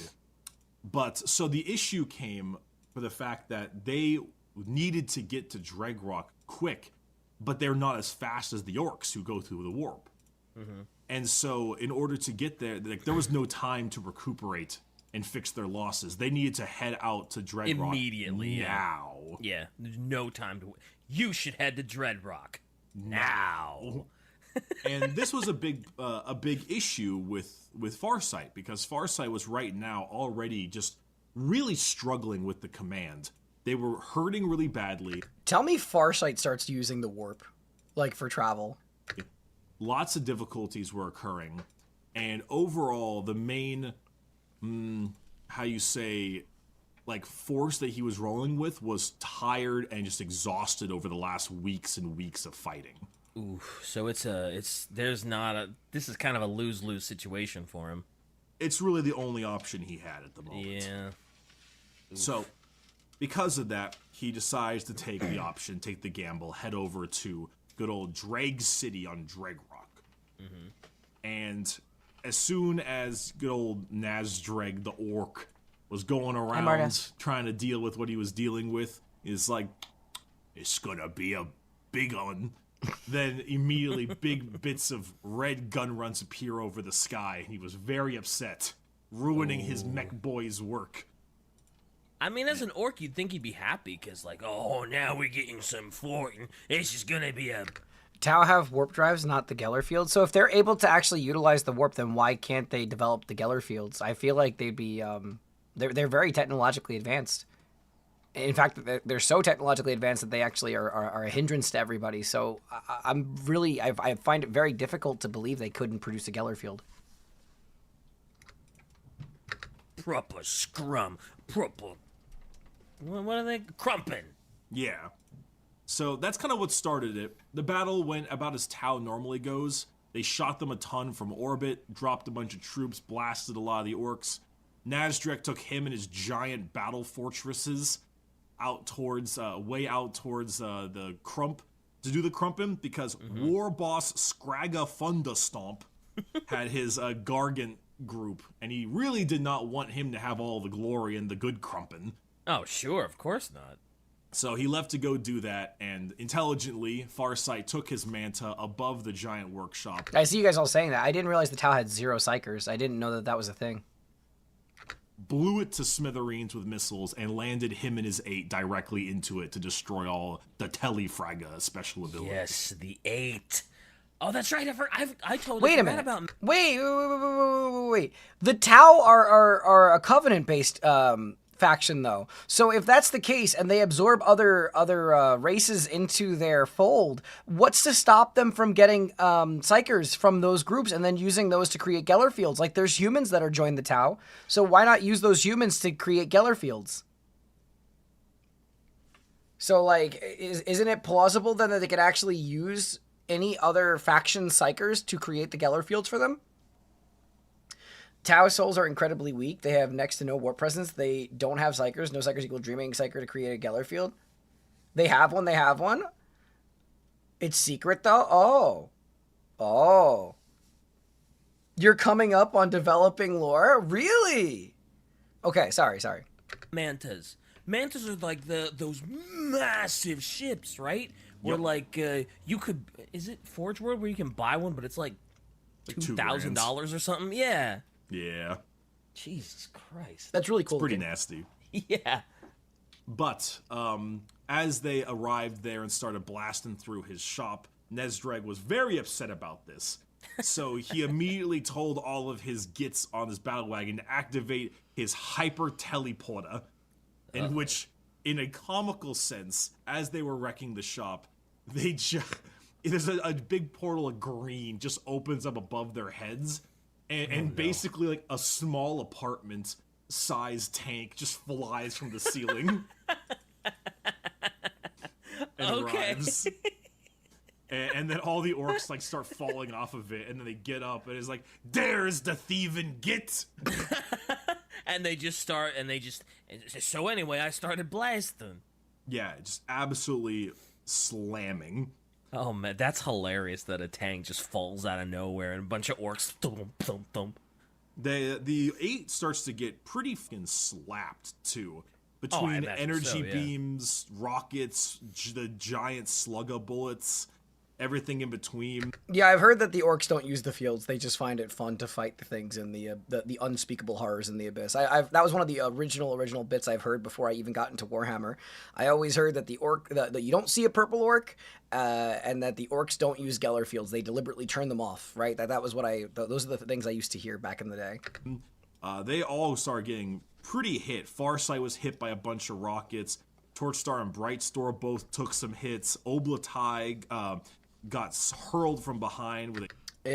But so the issue came for the fact that they needed to get to Dregrock quick, but they're not as fast as the orcs who go through the warp. Mm-hmm. And so in order to get there, like, there was no time to recuperate and fix their losses. They needed to head out to Dreadrock immediately. now. Yeah, there's no time to. You should head to Dreadrock now. And this was a big issue with Farsight, because Farsight was right now already just really struggling with the command. They were hurting really badly. Tell me Farsight starts using the warp, like, for travel. Lots of difficulties were occurring, and overall the main force that he was rolling with was tired and just exhausted over the last weeks and weeks of fighting. Ooh, so this is kind of a lose-lose situation for him. It's really the only option he had at the moment. Yeah. Oof. So, because of that, he decides to take the gamble, head over to good old Drag City on Dregrock. Mm-hmm. And as soon as good old Nazdreg, the orc, was going around trying to deal with what he was dealing with, is like, it's gonna be a big one. Then immediately big bits of red gun runs appear over the sky, and he was very upset, ruining his mech boy's work. I mean, as an orc, you'd think he'd be happy, because, like, oh, now we're getting some fighting. This is gonna be a... Tau have warp drives, not the Geller fields. So if they're able to actually utilize the warp, then why can't they develop the Geller fields? I feel like they'd be... They're very technologically advanced. In fact, they're so technologically advanced that they actually are a hindrance to everybody. So I find it very difficult to believe they couldn't produce a Geller field. Proper scrum. Proper... What are they? Crumpin'. Yeah. So that's kind of what started it. The battle went about as Tau normally goes. They shot them a ton from orbit, dropped a bunch of troops, blasted a lot of the orcs. Nazdrek took him and his giant battle fortresses way out towards the Crump to do the Crumpin', because War Boss Scragga Fundastomp had his Gargant group, and he really did not want him to have all the glory and the good Crumpin'. Oh, sure, of course not. So he left to go do that, and intelligently, Farsight took his manta above the giant workshop. I see you guys all saying that. I didn't realize the Tau had 0 psychers. I didn't know that was a thing. Blew it to smithereens with missiles, and landed him and his 8 directly into it to destroy all the Telefraga special abilities. Yes, the 8. Oh, that's right. I totally forgot about... Wait. The Tau are a Covenant-based faction, though. So if that's the case, and they absorb other races into their fold, what's to stop them from getting psychers from those groups and then using those to create Geller fields? Like, there's humans that are joined the Tau, so why not use those humans to create Geller fields? So, like, isn't it plausible then that they could actually use any other faction psychers to create the Geller fields for them? Tau souls are incredibly weak. They have next to no warp presence. They don't have psychers. No psychers equal dreaming psycher to create a Geller field. They have one. It's secret, though. Oh. You're coming up on developing lore? Really? Okay, sorry. Mantas. Mantas are like those massive ships, right? Where, like, you could... Is it Forge World where you can buy one, but it's like $2,000 or something? Yeah. Yeah. Jesus Christ. That's really cool. It's pretty nasty. Yeah. But as they arrived there and started blasting through his shop, Nazdreg was very upset about this. So he immediately told all of his gits on his battle wagon to activate his hyper teleporter, in which, in a comical sense, as they were wrecking the shop, there's a big portal of green just opens up above their heads. And basically, like, a small apartment-sized tank just flies from the ceiling and arrives. And then all the orcs, like, start falling off of it, and then they get up, and it's like, there's the thieving git! And they just start, so anyway, I started blasting. Yeah, just absolutely slamming. Oh man, that's hilarious that a tank just falls out of nowhere and a bunch of orcs thump thump thump. The 8 starts to get pretty fucking slapped too. Between energy beams, rockets, the giant slugga bullets, everything in between. Yeah, I've heard that the orcs don't use the fields. They just find it fun to fight the things in the unspeakable horrors in the abyss. That was one of the original bits I've heard before I even got into Warhammer. I always heard that that you don't see a purple orc, and that the orcs don't use Geller fields. They deliberately turn them off. Right? That was what those are the things I used to hear back in the day. They all started getting pretty hit. Farsight was hit by a bunch of rockets. Torchstar and Brightstar both took some hits. Oblatai got hurled from behind with a...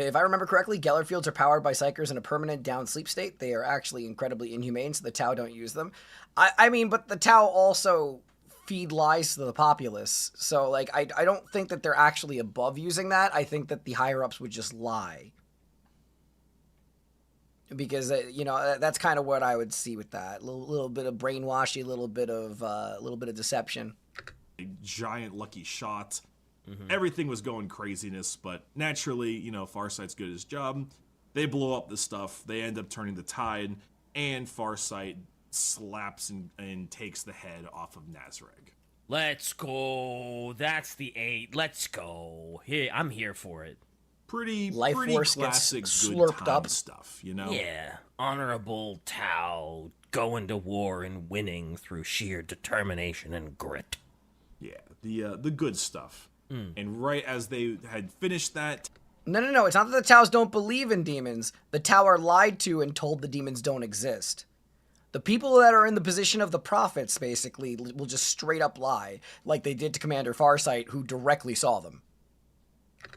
If I remember correctly, Geller fields are powered by Psychers in a permanent down sleep state. They are actually incredibly inhumane, so the Tau don't use them. I mean, but the Tau also feed lies to the populace. So, like, I don't think that they're actually above using that. I think that the higher-ups would just lie. Because, you know, that's kind of what I would see with that. A little bit of brainwashy, a little bit of deception. A giant lucky shot. Everything was going craziness, but naturally, you know, Farsight's good at his job. They blow up the stuff. They end up turning the tide, and Farsight slaps and takes the head off of Nazreg. Let's go. That's the 8. Let's go. Here, I'm here for it. Pretty Force classic gets good slurped time up stuff, you know? Yeah. Honorable Tau going to war and winning through sheer determination and grit. Yeah, the good stuff. And right as they had finished that... No. It's not that the Taus don't believe in demons. The Tau are lied to and told the demons don't exist. The people that are in the position of the prophets, basically, will just straight up lie, like they did to Commander Farsight, who directly saw them.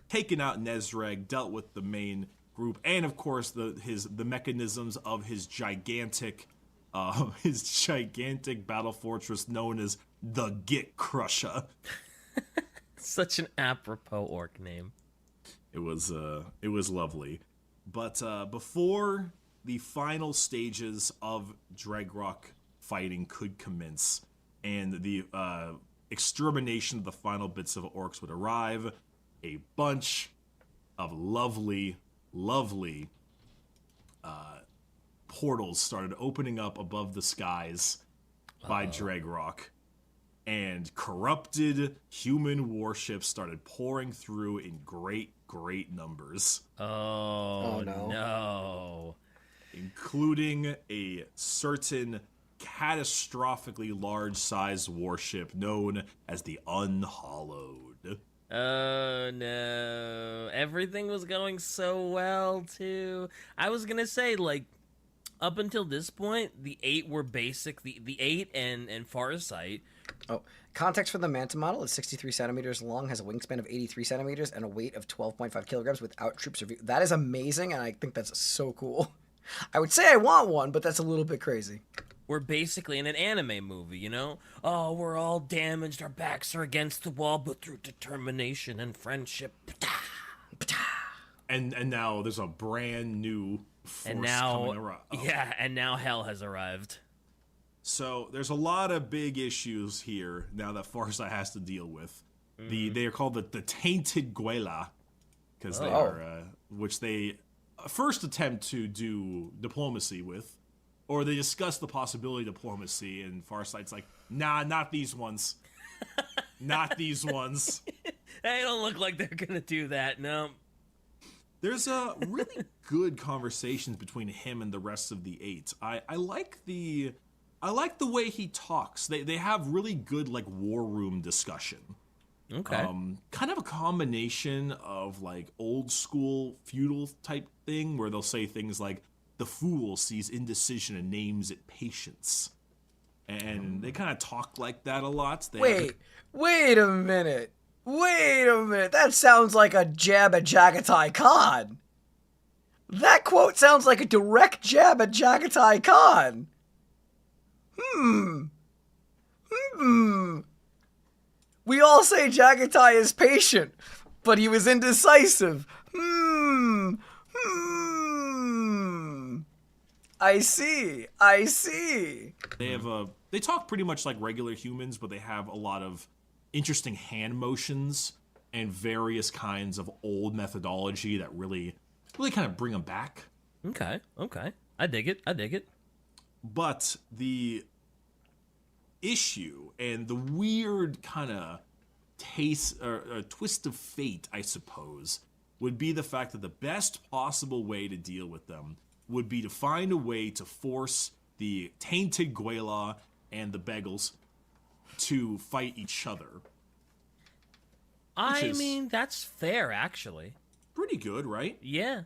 Taken out Nezreg, dealt with the main group, and of course the mechanisms of his gigantic battle fortress known as the Git Crusher. Such an apropos orc name. It was lovely. But before the final stages of Dregrok fighting could commence, and the extermination of the final bits of orcs would arrive, a bunch of lovely portals started opening up above the skies by Dregrok. And corrupted human warships started pouring through in great numbers. Oh no. Including a certain catastrophically large-sized warship known as the Unhallowed. Oh no. Everything was going so well, too. I was gonna say, like, up until this point, the 8 were basic. The 8 and Farsight. Oh, context for the Manta model is 63 centimeters long, has a wingspan of 83 centimeters, and a weight of 12.5 kilograms without troops review. That is amazing, and I think that's so cool. I would say I want one, but that's a little bit crazy. We're basically in an anime movie, you know? Oh, we're all damaged, our backs are against the wall, but through determination and friendship. And now there's a brand new force coming around. Yeah, and now hell has arrived. So there's a lot of big issues here now that Farsight has to deal with. They are called the Tainted Guela, because they are, which they first attempt to do diplomacy with, or they discuss the possibility of diplomacy, and Farsight's like, nah, not these ones. Not these ones. They don't look like they're gonna do that, no. There's a really good conversations between him and the rest of the 8. I like the way he talks. They have really good, like, war room discussion. Okay. Kind of a combination of, like, old school feudal type thing where they'll say things like, the fool sees indecision and names it patience. And they kind of talk like that a lot. Wait a minute. That sounds like a jab at Jagatai Khan. That quote sounds like a direct jab at Jagatai Khan. We all say Jagatai is patient, but he was indecisive. I see. They talk pretty much like regular humans, but they have a lot of interesting hand motions and various kinds of old methodology that really kind of bring them back. Okay. I dig it. But the issue and the weird kind of taste or twist of fate, I suppose, would be the fact that the best possible way to deal with them would be to find a way to force the tainted Guela and the Bagels to fight each other. I mean, that's fair, actually. Pretty good, right? Yeah.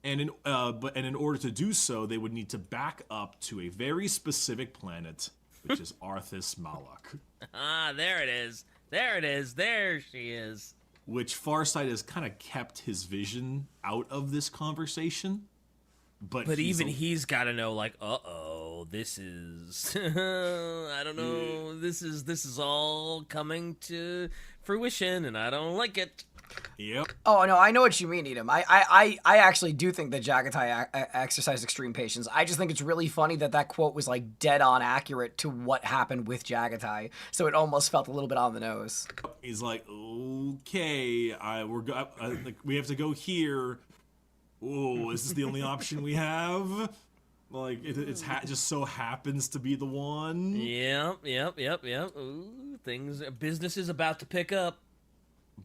And in order to do so, they would need to back up to a very specific planet, which is Arthas Malak. Ah, there it is. There she is. Which Farsight has kind of kept his vision out of this conversation. But even he's got to know, like, this is, I don't know, yeah. This is all coming to fruition, and I don't like it. Yep. Oh, no, I know what you mean, Edom. I actually do think that Jagatai exercised extreme patience. I just think it's really funny that quote was, like, dead-on accurate to what happened with Jagatai, so it almost felt a little bit on the nose. He's like, okay, we have to go here. Oh, is this the only option we have? Like, it's just so happens to be the one. Yep. Ooh, business is about to pick up.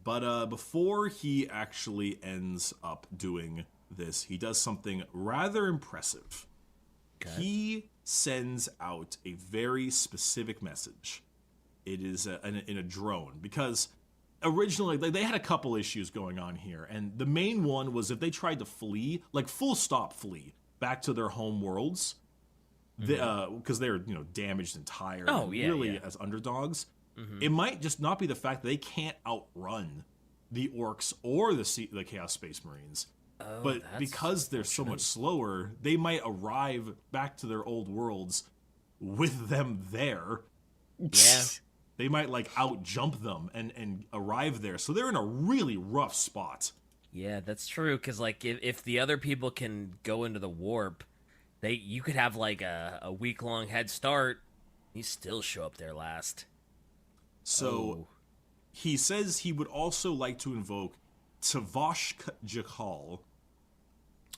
But before he actually ends up doing this, he does something rather impressive. Okay. He sends out a very specific message. It is in a drone, because originally they had a couple issues going on here, and the main one was if they tried to flee, like full stop flee, back to their home worlds, because they're damaged and tired, as underdogs. Mm-hmm. It might just not be the fact that they can't outrun the orcs or the Chaos Space Marines, but because they're so much slower, they might arrive back to their old worlds with them there. Yeah. They might out jump them and arrive there, so they're in a really rough spot. Yeah, that's true. Because if the other people can go into the warp, you could have a week-long head start. You still show up there last. So he says he would also like to invoke Tavosh Jakal,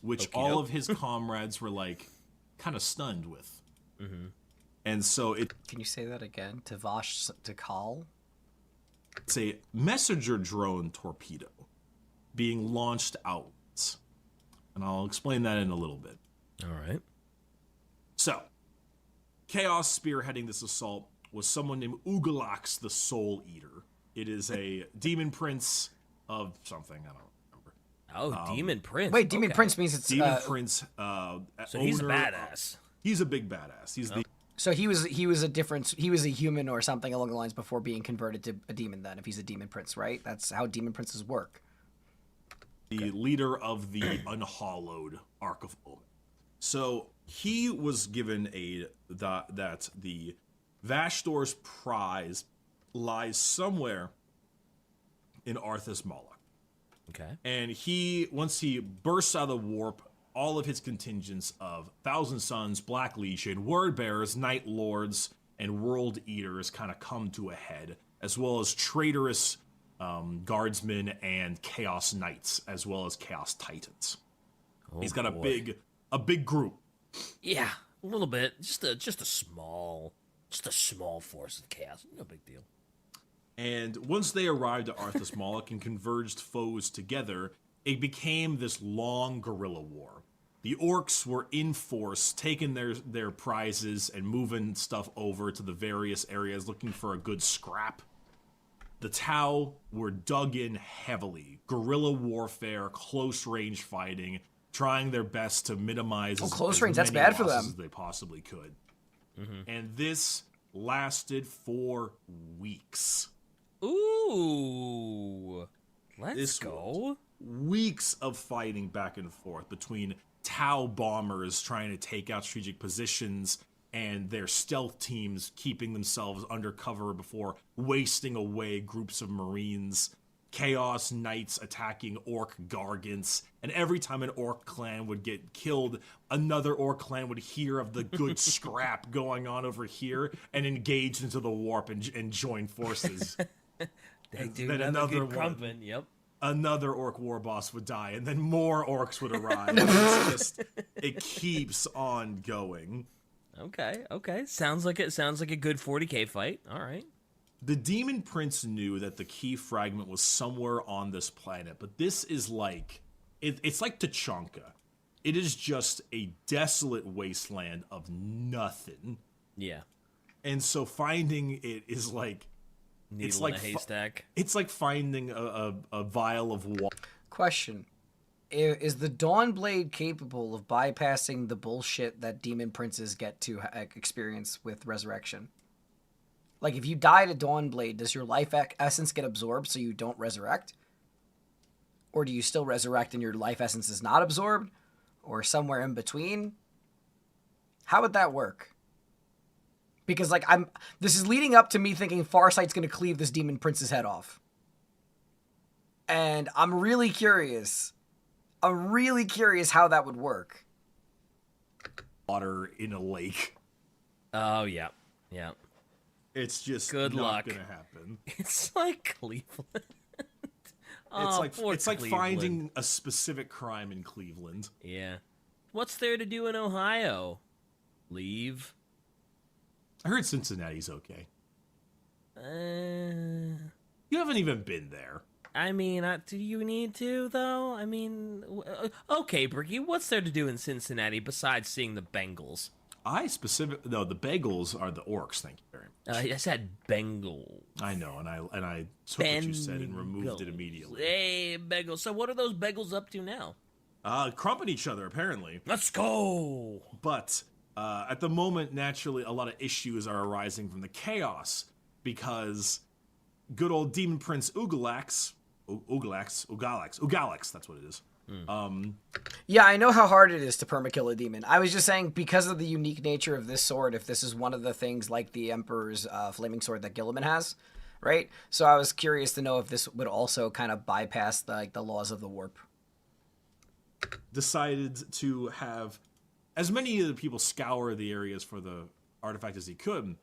which all of his comrades were kind of stunned with. Mm-hmm. And so Can you say that again? Tavosh Jakal? It's a messenger drone torpedo being launched out. And I'll explain that in a little bit. All right. So, Chaos spearheading this assault was someone named Ugalax the Soul Eater. It is a demon prince of something, I don't remember. Oh, demon prince. Wait, demon prince means it's... Demon prince, so he's a badass. He's a big badass. He's the... So he was a human or something along the lines before being converted to a demon then, if he's a demon prince, right? That's how demon princes work. The leader of the unhallowed ARKS of Omen. So he was given that the Vashtor's prize lies somewhere in Arthas Malak. Okay. And once he bursts out of the warp, all of his contingents of Thousand Sons, Black Legion, Word Bearers, Night Lords, and World Eaters kind of come to a head, as well as traitorous guardsmen and Chaos Knights, as well as Chaos Titans. He's got a big group. Yeah, a little bit. Just a small force of chaos. No big deal. And once they arrived at Arthas Malak and converged foes together, it became this long guerrilla war. The orcs were in force, taking their prizes and moving stuff over to the various areas, looking for a good scrap. The Tau were dug in heavily. Guerrilla warfare, close-range fighting, trying their best to minimize close range, that's bad for them. As they possibly could. Mm-hmm. And this lasted for weeks. Ooh. Let's go. Weeks of fighting back and forth between Tau bombers trying to take out strategic positions and their stealth teams keeping themselves undercover before wasting away groups of Marines, Chaos Knights attacking Orc Gargants, and every time an Orc clan would get killed, another Orc clan would hear of the good scrap going on over here and engage into the warp and join forces. They do then another another good one. crumpin'. Yep. Another orc war boss would die, and then more orcs would arrive. It's just, it keeps on going. Okay. Sounds like a good 40k fight. All right. The Demon Prince knew that the key fragment was somewhere on this planet, but this is like, it's like Tachanka. It is just a desolate wasteland of nothing. Yeah. And so finding it is like, Needle it's like in a haystack. It's like finding a vial of water. Question. Is the Dawnblade capable of bypassing the bullshit that demon princes get to experience with resurrection? Like, if you die to Dawnblade, does your life essence get absorbed so you don't resurrect? Or do you still resurrect and your life essence is not absorbed? Or somewhere in between? How would that work? Because, like, this is leading up to me thinking Farsight's going to cleave this demon prince's head off. And I'm really curious. I'm really curious how that would work. Water in a lake. Oh, yeah. It's just Good not luck. gonna happen. It's like Cleveland. It's like Cleveland. finding a specific crime in Cleveland. Yeah. What's there to do in Ohio? Leave. I heard Cincinnati's okay. You haven't even been there. I mean, do you need to, though? I mean, okay, Bricky, what's there to do in Cincinnati besides seeing the Bengals? No, the bagels are the orcs. Thank you very much. I said Bengal. I know, and I took what you said and removed it immediately. Hey, Bengals. So what are those Bengals up to now? Crumping each other apparently. Let's go. But at the moment, naturally, a lot of issues are arising from the chaos because good old Demon Prince Ugalax, that's what it is. Yeah, I know how hard it is to permakill a demon. I was just saying, because of the unique nature of this sword, if this is one of the things like the Emperor's flaming sword that Gilliman has, right? So I was curious to know if this would also kind of bypass the laws of the warp. Decided to have as many of the people scour the areas for the artifact as he could.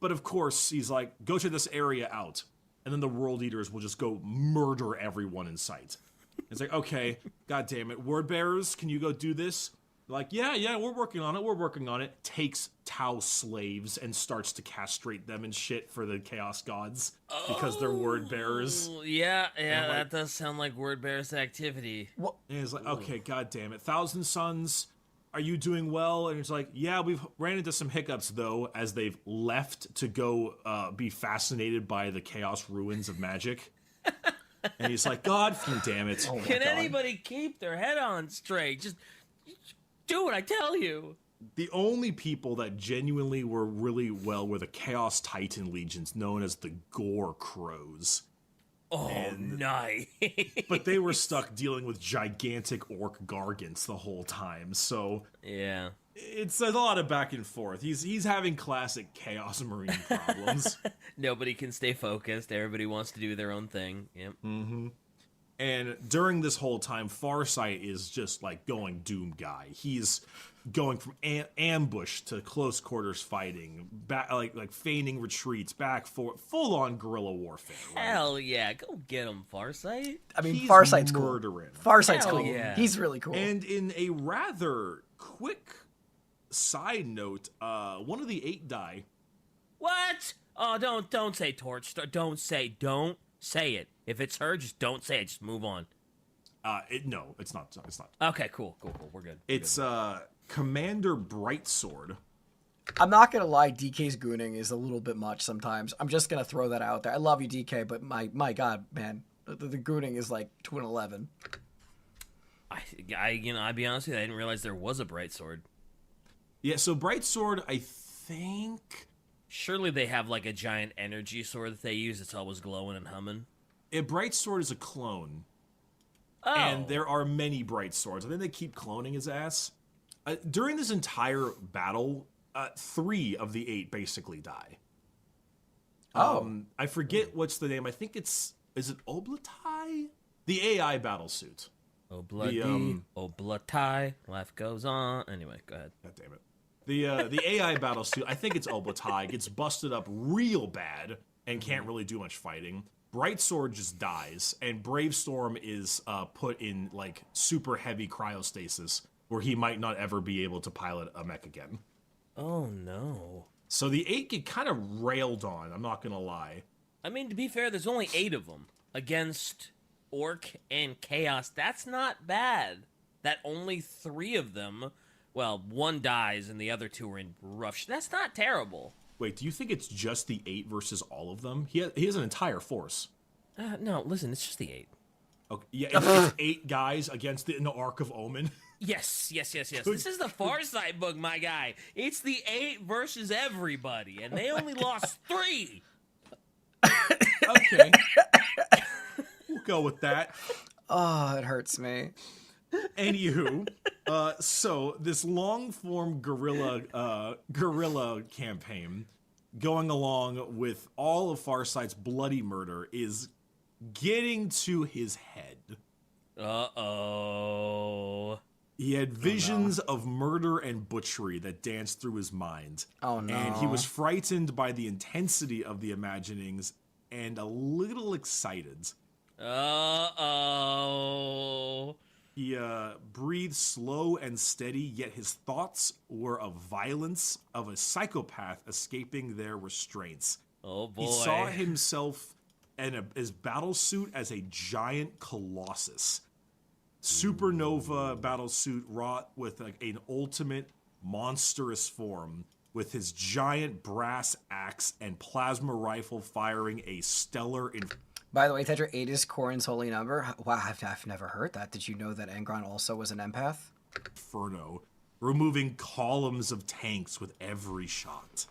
But of course, he's like, go to this area out. And then the world eaters will just go murder everyone in sight. It's like, okay, god damn it. Word bearers, can you go do this? Like, yeah, we're working on it. Takes Tau slaves and starts to castrate them and shit for the Chaos Gods because they're word bearers. Yeah, that does sound like word bearers activity. And it's like, okay, god damn it. Thousand Sons, are you doing well? And it's like, yeah, we've ran into some hiccups, though, as they've left to go be fascinated by the chaos ruins of magic. And he's like, God damn it. Oh Can anybody keep their head on straight? Just do it, I tell you. The only people that genuinely were really well were the Chaos Titan legions, known as the Gore Crows. Oh, nice. But they were stuck dealing with gigantic orc gargants the whole time, so yeah, it's a lot of back and forth. He's having classic Chaos Marine problems. Nobody can stay focused. Everybody wants to do their own thing. Yep. Mm-hmm. And during this whole time, Farsight is just like going Doom guy. He's going from ambush to close quarters fighting, back like feigning retreats, back for full on guerrilla warfare. Right? Hell yeah, go get him, Farsight. I mean, He's Farsight's murdering. cool. Farsight's Hell cool. yeah. He's really cool. And in a rather quick side note, one of the 8 die. What? Oh, don't say Torch. Don't say it. If it's her, just don't say it. Just move on. No, it's not. It's not. Okay, cool. We're good. It's Commander Brightsword. I'm not gonna lie, DK's gooning is a little bit much sometimes. I'm just gonna throw that out there. I love you, DK, but my god, man, the gooning is like 2 and 11. I'll be honest with you, I didn't realize there was a bright sword. Yeah, so Brightsword, I think. Surely they have like a giant energy sword that they use. It's always glowing and humming. Brightsword is a clone. Oh. And there are many bright swords. I think they keep cloning his ass. During this entire battle, 3 of the 8 basically die. I forget what's the name. I think is it Oblatai? The AI battlesuit. Oblatai. Life goes on. Anyway, go ahead. God damn it. The AI battlesuit, I think it's Oblatai, gets busted up real bad and can't really do much fighting. Brightsword just dies, and Bravestorm is put in like super heavy cryostasis, where he might not ever be able to pilot a mech again. Oh no. So the 8 get kind of railed on, I'm not gonna lie. I mean, to be fair, there's only 8 of them against Orc and Chaos. That's not bad. That only 3 of them, well, 1 dies and the other 2 are in rough. That's not terrible. Wait, do you think it's just the 8 versus all of them? He has an entire force. No, listen, it's just the 8. Okay, yeah, it's 8 guys against the Ark of Omen. Yes. This is the FARSIGHT book, my guy. It's the 8 versus everybody, and they only lost 3. Okay. We'll go with that. Oh, it hurts me. Anywho, so this long-form guerrilla campaign going along with all of Farsight's bloody murder is getting to his head. Uh-oh. He had visions of murder and butchery that danced through his mind. Oh, no. And he was frightened by the intensity of the imaginings and a little excited. Uh-oh. He breathed slow and steady, yet his thoughts were of violence, of a psychopath escaping their restraints. Oh, boy. He saw himself in his battle suit as a giant colossus. Supernova battle suit wrought with an ultimate monstrous form, with his giant brass axe and plasma rifle firing a stellar... By the way, Tetra, 8 is Corrin's holy number. Wow, I've never heard that. Did you know that Angron also was an empath? Inferno, removing columns of tanks with every shot.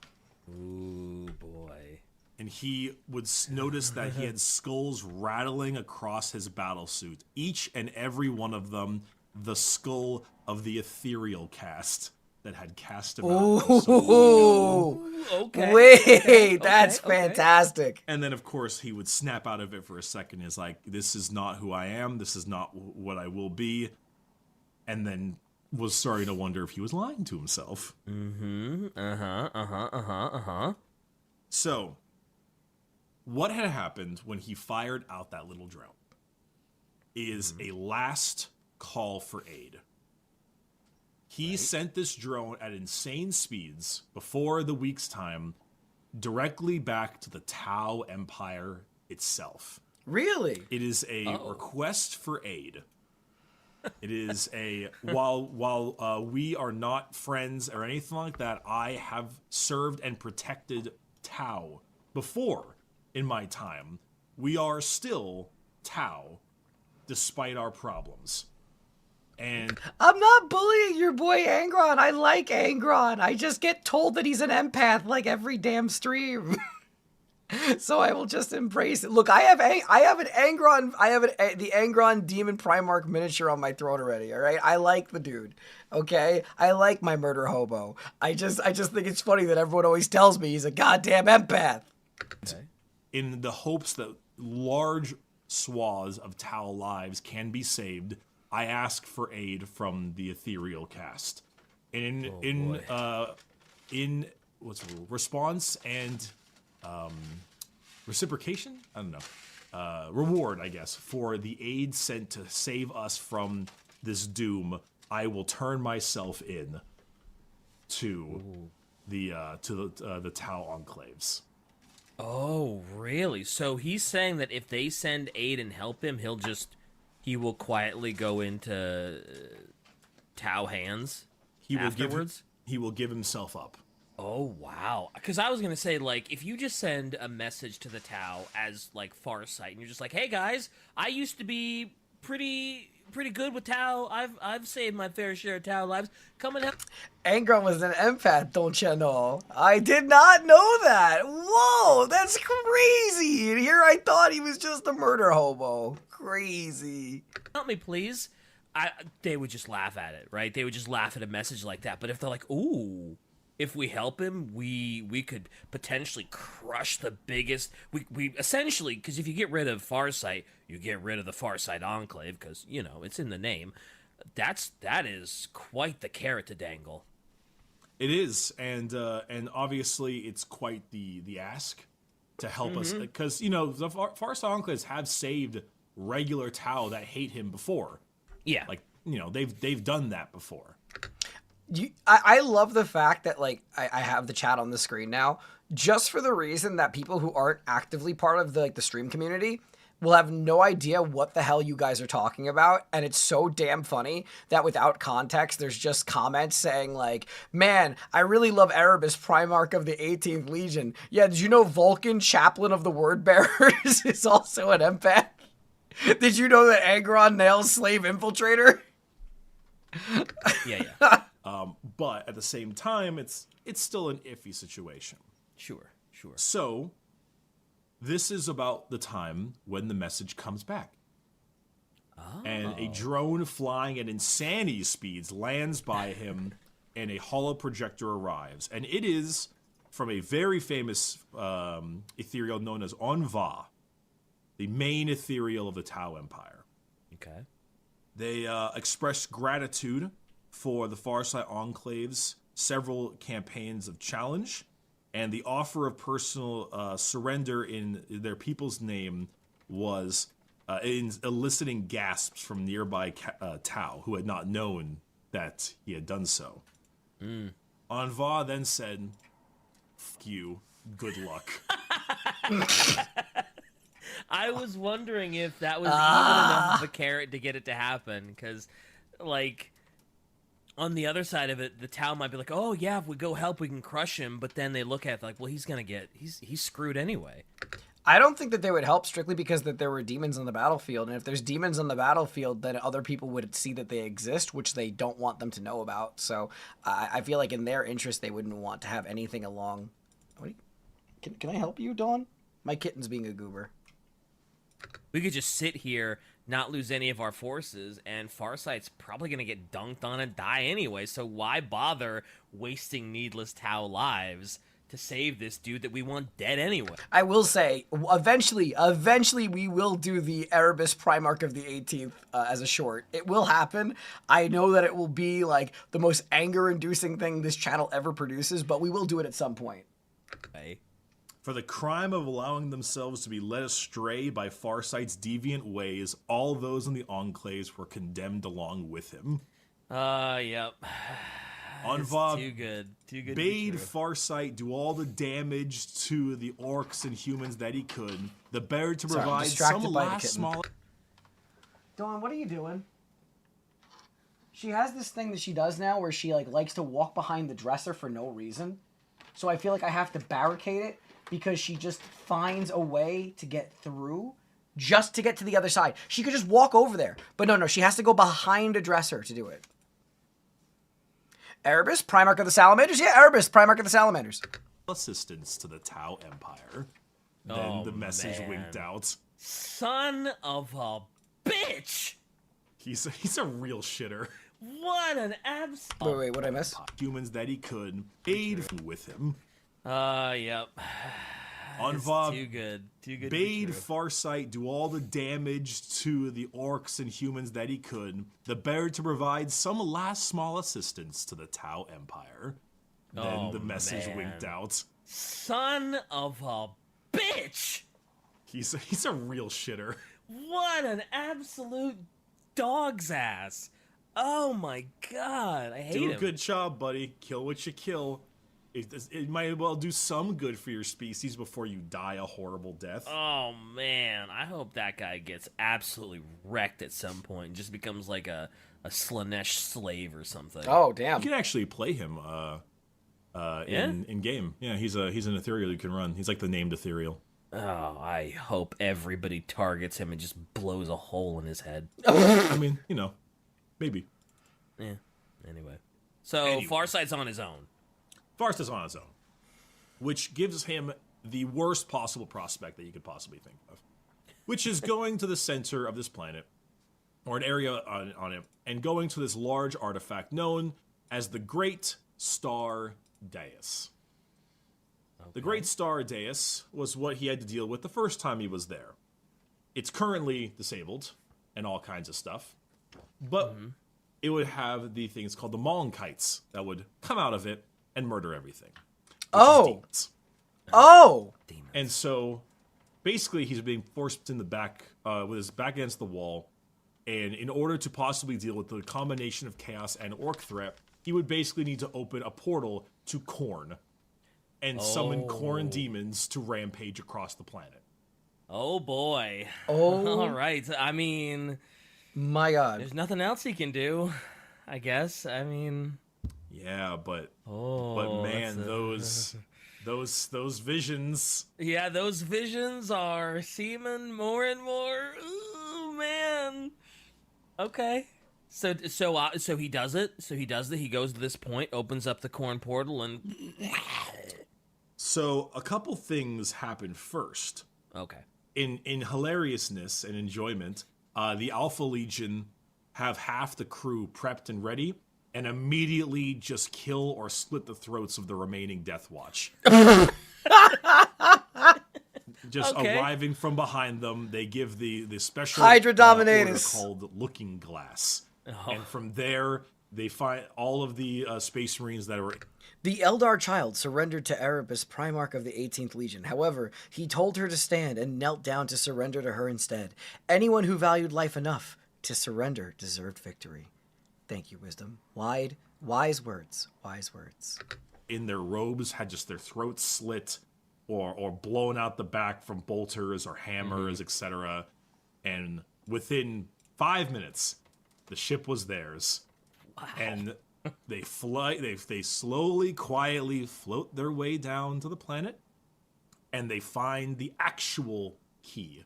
Ooh, boy. And he would notice that he had skulls rattling across his battlesuit. Each and every one of them, the skull of the ethereal cast that had cast him out. Ooh, Okay. Wait, that's fantastic. And then, of course, he would snap out of it for a second. He's like, this is not who I am. This is not what I will be. And then was starting to wonder if he was lying to himself. So, what had happened when he fired out that little drone is a last call for aid. He sent this drone at insane speeds before the week's time directly back to the Tau Empire itself. Really? It is a request for aid. It is a while we are not friends or anything like that, I have served and protected Tau before in my time. We are still Tau despite our problems. And I'm not bullying your boy Angron. I like Angron. I just get told that he's an empath like every damn stream. So I will just embrace it. Look, I have the Angron Demon Primarch miniature on my throat already, all right? I like the dude, okay? I like my murder hobo. I just think it's funny that everyone always tells me he's a goddamn empath. Okay. In the hopes that large swaths of Tau lives can be saved, I ask for aid from the ethereal cast. In what's the response and reciprocation? I don't know. Reward, I guess, for the aid sent to save us from this doom. I will turn myself in to the Tau enclaves. Oh, really? So he's saying that if they send aid and help him, he will quietly go into Tau hands afterwards? He will give himself up. Oh, wow. Because I was going to say, like, if you just send a message to the Tau as, like, Farsight, and you're just like, hey, guys, I used to be pretty good with Tau. I've saved my fair share of Tau lives. Come and help. Angron was an empath, don't you know? I did not know that. Whoa, that's crazy. And here I thought he was just a murder hobo. Crazy. Help me, please. They would just laugh at it, right? They would just laugh at a message like that. But if they're like, ooh, if we help him, we could potentially crush the biggest... We essentially, because if you get rid of Farsight, you get rid of the Farsight Enclave, because, you know, it's in the name. That is quite the carrot to dangle. It is, and obviously it's quite the ask. to help us, because the Farsight Enclaves have saved regular Tau that hate him before. Yeah, like they've done that before. I love the fact that like I have the chat on the screen now, just for the reason that people who aren't actively part of the stream community will have no idea what the hell you guys are talking about, and it's so damn funny that without context, there's just comments saying like, man, I really love Erebus, Primarch of the 18th Legion. Yeah, did you know Vulcan, Chaplain of the Word Bearers, is also an empath? Did you know that Angron nails Slave Infiltrator? Yeah. But at the same time, it's still an iffy situation. Sure. So this is about the time when the message comes back. Oh. And a drone flying at insanity speeds lands by him, and a holo projector arrives. And it is from a very famous ethereal known as Onva, the main ethereal of the Tau Empire. Okay. They express gratitude for the Farsight Enclave's several campaigns of challenge, and the offer of personal surrender in their people's name was eliciting gasps from nearby Tau, who had not known that he had done so. Anva then said, "F you, good luck." I was wondering if that was even enough of a carrot to get it to happen, because, like, on the other side of it, the Tau might be like, oh, yeah, if we go help, we can crush him, but then they look at it like, well, he's screwed anyway. I don't think that they would help strictly because that there were demons on the battlefield, and if there's demons on the battlefield, then other people would see that they exist, which they don't want them to know about. So I feel like in their interest, they wouldn't want to have anything along. Can I help you, Dawn? My kitten's being a goober. We could just sit here, not lose any of our forces, and Farsight's probably going to get dunked on and die anyway, so why bother wasting needless Tau lives to save this dude that we want dead anyway? I will say, eventually we will do the Erebus Primarch of the 18th as a short. It will happen. I know that it will be like the most anger-inducing thing this channel ever produces, but we will do it at some point. Okay. For the crime of allowing themselves to be led astray by Farsight's deviant ways, all those in the Enclaves were condemned along with him. Yep. Anva too good bade Farsight do all the damage to the orcs and humans that he could, the better to provide some last small... Dawn, what are you doing? She has this thing that she does now where she likes to walk behind the dresser for no reason. So I feel like I have to barricade it, because she just finds a way to get through just to get to the other side. She could just walk over there. But no, she has to go behind a dresser to do it. Erebus, Primarch of the Salamanders? Yeah, Erebus, Primarch of the Salamanders. Assistance to the Tau Empire. Then the message winked out. Son of a bitch! He's a real shitter. What an absolute... Wait, what did I miss? Humans that he could aid with him. Yep. Anva too good bade Farsight do all the damage to the orcs and humans that he could, the better to provide some last small assistance to the Tau Empire. Then the message winked out. Son of a bitch! He's a real shitter. What an absolute dog's ass. Oh my god, I hate him. Do a good job, buddy. Kill what you kill. It might as well do some good for your species before you die a horrible death. Oh, man. I hope that guy gets absolutely wrecked at some point and just becomes like a Slanesh slave or something. Oh, damn. You can actually play him in game. Yeah, he's an ethereal you can run. He's like the named ethereal. Oh, I hope everybody targets him and just blows a hole in his head. I mean, maybe. Yeah, anyway. So, Farsight's on his own. Farsight's on his own, which gives him the worst possible prospect that you could possibly think of, which is going to the center of this planet, or an area on it, and going to this large artifact known as the Great Star Dais. Okay. The Great Star Dais was what he had to deal with the first time he was there. It's currently disabled and all kinds of stuff, but it would have the things called the Malnkites that would come out of it and murder everything. Oh! And so, basically, he's being forced in the back, with his back against the wall. And in order to possibly deal with the combination of chaos and orc threat, he would basically need to open a portal to Khorne and summon Khorne demons to rampage across the planet. Oh boy. Oh. All right. I mean, my God. There's nothing else he can do, I guess. I mean, yeah, but man, those visions. Yeah, those visions are seeming more and more. Ooh, man. Okay. So he does it. So he does it. He goes to this point, opens up the Khorne portal, and so a couple things happen first. Okay. In hilariousness and enjoyment, the Alpha Legion have half the crew prepped and ready, and immediately just kill or split the throats of the remaining Death Watch. Just arriving from behind them, they give the special Hydra order Dominatus called Looking Glass. And from there, they find all of the Space Marines that are... The Eldar child surrendered to Erebus, Primarch of the 18th Legion. However, he told her to stand and knelt down to surrender to her instead. Anyone who valued life enough to surrender deserved victory. Thank you, Wisdom. Wise words. Wise words. In their robes, had just their throats slit or blown out the back from bolters or hammers, etc. And within 5 minutes, the ship was theirs. Wow. And they slowly, quietly float their way down to the planet, and they find the actual key,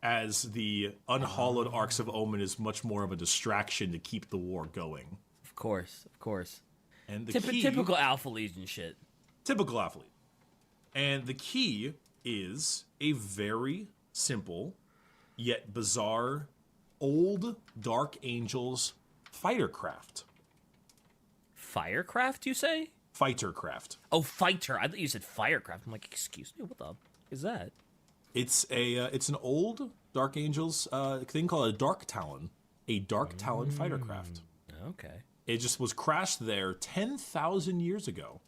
as the unhallowed Arks of Omen is much more of a distraction to keep the war going. Of course. And the key, typical Alpha Legion shit. Typical Alpha Legion. And the key is a very simple, yet bizarre, old Dark Angels fighter craft. Firecraft, you say? Fighter craft. Oh, fighter. I thought you said firecraft. I'm like, excuse me, what the is that? It's an old Dark Angels thing called a Dark Talon. A Dark Talon fighter craft. Okay. It just was crashed there 10,000 years ago.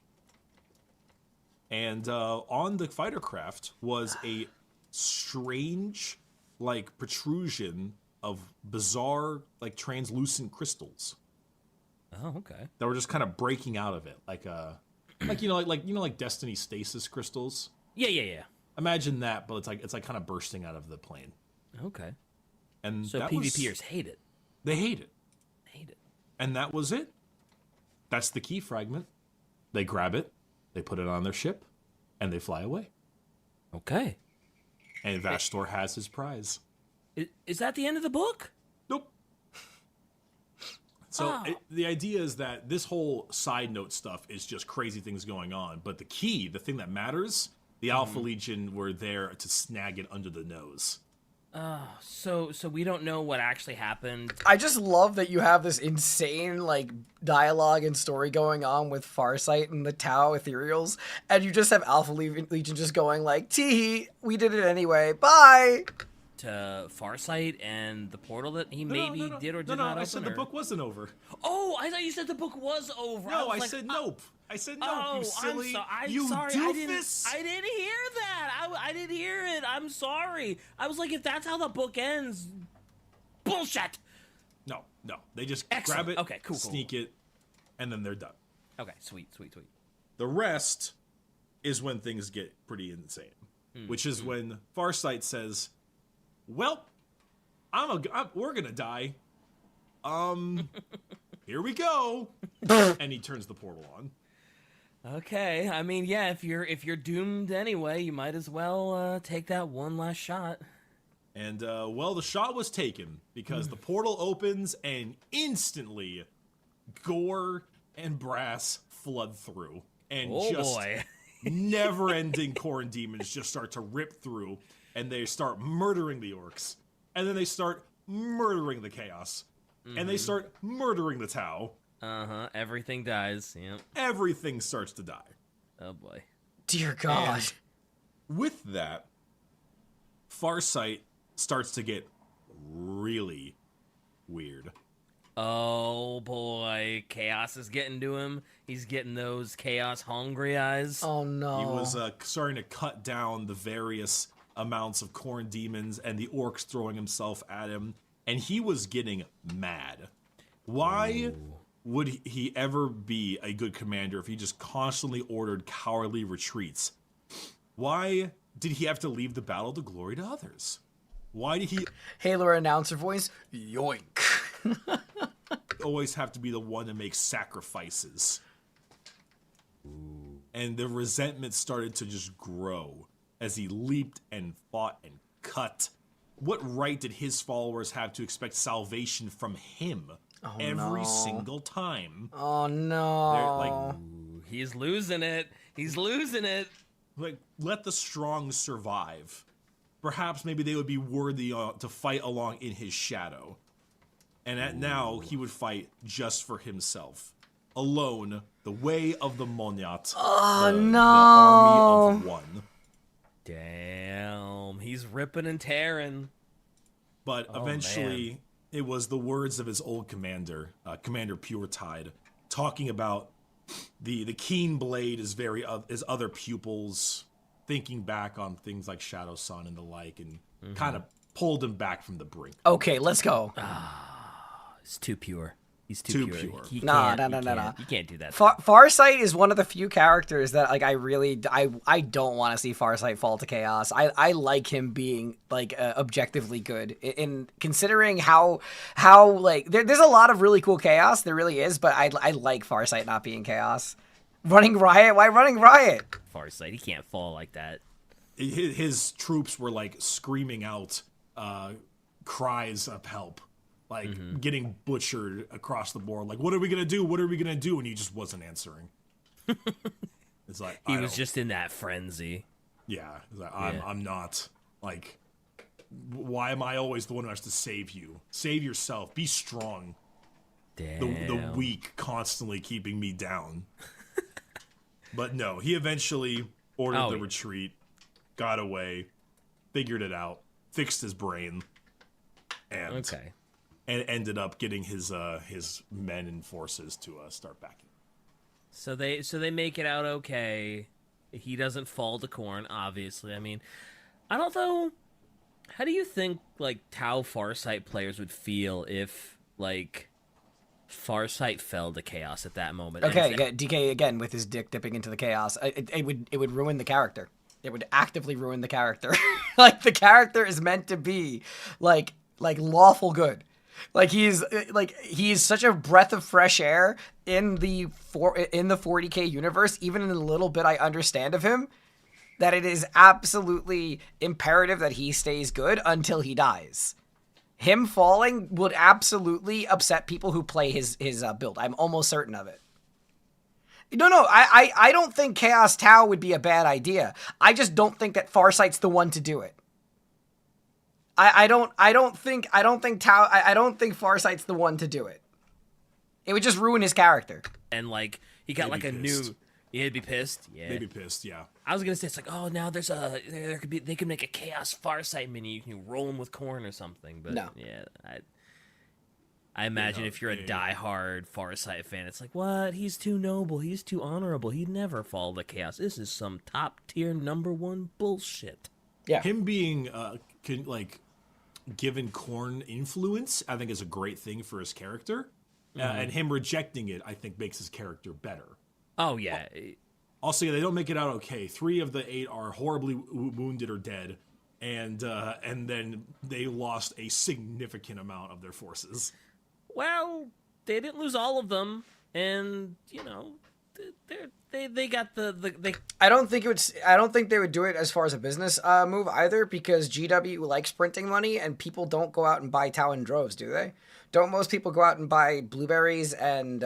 And on the fighter craft was a strange, like, protrusion of bizarre, like, translucent crystals. Oh, okay. That were just kind of breaking out of it, like Destiny stasis crystals. Yeah. Imagine that, but it's like kind of bursting out of the plane. Okay. And so PvPers hate it. They hate it. Hate it. And that was it. That's the key fragment. They grab it, they put it on their ship, and they fly away. Okay. And Vashtor has his prize. Is that the end of the book? Nope. So the idea is that this whole side note stuff is just crazy things going on. But the key, the thing that matters, the Alpha Legion were there to snag it under the nose. So we don't know what actually happened. I just love that you have this insane, like, dialogue and story going on with Farsight and the Tau Ethereals, and you just have Alpha Legion just going like, tee, we did it anyway, bye! To Farsight and the portal that he No, did or did not open? I said the book wasn't over. Oh, I thought you said the book was over. No, I said nope. I said nope, you silly. I'm sorry. Doofus. I didn't hear that. I didn't hear it. I'm sorry. I was like, if that's how the book ends, bullshit. No. They just Excellent. grab it, Okay, cool, sneak it, and then they're done. Okay, sweet. The rest is when things get pretty insane, which is when Farsight says, well, we're gonna die. Here we go. And he turns the portal on. Okay, I mean, yeah, if you're doomed anyway, you might as well take that one last shot. And the shot was taken because the portal opens and instantly gore and brass flood through, and never-ending Khorne demons just start to rip through, and they start murdering the orcs, and then they start murdering the chaos, and they start murdering the Tau. Everything dies. Yep. Everything starts to die. Oh boy. Dear God. And with that, Farsight starts to get really weird. Oh boy, Chaos is getting to him. He's getting those Chaos hungry eyes. Oh no. He was starting to cut down the various amounts of corn demons and the orcs throwing himself at him, and he was getting mad. Why would he ever be a good commander if he just constantly ordered cowardly retreats? Why did he have to leave the battle to glory to others? Why did he Halo announcer voice, yoink. always have to be the one to make sacrifices? And the resentment started to just grow as he leaped and fought and cut. What right did his followers have to expect salvation from him every single time? Oh no. He's losing it. He's losing it. Like, let the strong survive. Perhaps maybe they would be worthy to fight along in his shadow. And now he would fight just for himself. Alone, the way of the Monyat. Oh no. The army of one. Damn. He's ripping and tearing. But eventually, it was the words of his old commander, Commander Puretide, talking about the keen blade is his other pupils, thinking back on things like Shadow Sun and the like, and kind of pulled him back from the brink. Okay, let's go. It's too pure. He's Too too pure. No. You can't do that. Farsight is one of the few characters that like I don't want to see Farsight fall to chaos. I like him being like objectively good. In considering how like there's a lot of really cool chaos, there really is, but I like Farsight not being chaos. Running Riot? Why Running Riot? Farsight, he can't fall like that. His troops were like screaming out cries of help. Like, getting butchered across the board. Like, what are we going to do? What are we going to do? And he just wasn't answering. It's like, he was just in that frenzy. Yeah. It's like, I'm not. Like, why am I always the one who has to save you? Save yourself. Be strong. Damn. The weak constantly keeping me down. But no, he eventually ordered the retreat, got away, figured it out, fixed his brain, and ended up getting his men and forces to start backing. So they make it out okay. He doesn't fall to corn, obviously. I mean, I don't know. How do you think like Tau Farsight players would feel if like Farsight fell to chaos at that moment? Okay, DK again with his dick dipping into the chaos. It would ruin the character. It would actively ruin the character. Like the character is meant to be like lawful good. Like he's such a breath of fresh air in the 40k universe, even in the little bit I understand of him, that it is absolutely imperative that he stays good until he dies. Him falling would absolutely upset people who play his build. I'm almost certain of it. No, I don't think Chaos Tau would be a bad idea. I just don't think that Farsight's the one to do it. I don't think Farsight's the one to do it. It would just ruin his character. And like he got like a new. He'd be pissed. Yeah, they'd be pissed. Yeah. I was gonna say it's like, oh, now they could make a Chaos Farsight mini. You can roll him with corn or something. But no. Yeah, I imagine if you're a diehard Farsight fan, it's like, what? He's too noble. He's too honorable. He'd never fall to chaos. This is some top tier #1 bullshit. Yeah. Him being given corn influence, I think is a great thing for his character. And him rejecting it, I think, makes his character better. Oh, yeah. Also, they don't make it out okay. 3 of the 8 are horribly wounded or dead. And then they lost a significant amount of their forces. Well, they didn't lose all of them. And, you know, they got the I don't think they would do it as far as a business move either, because GW likes printing money and people don't go out and buy Tau in droves, do they? Don't most people go out and buy blueberries and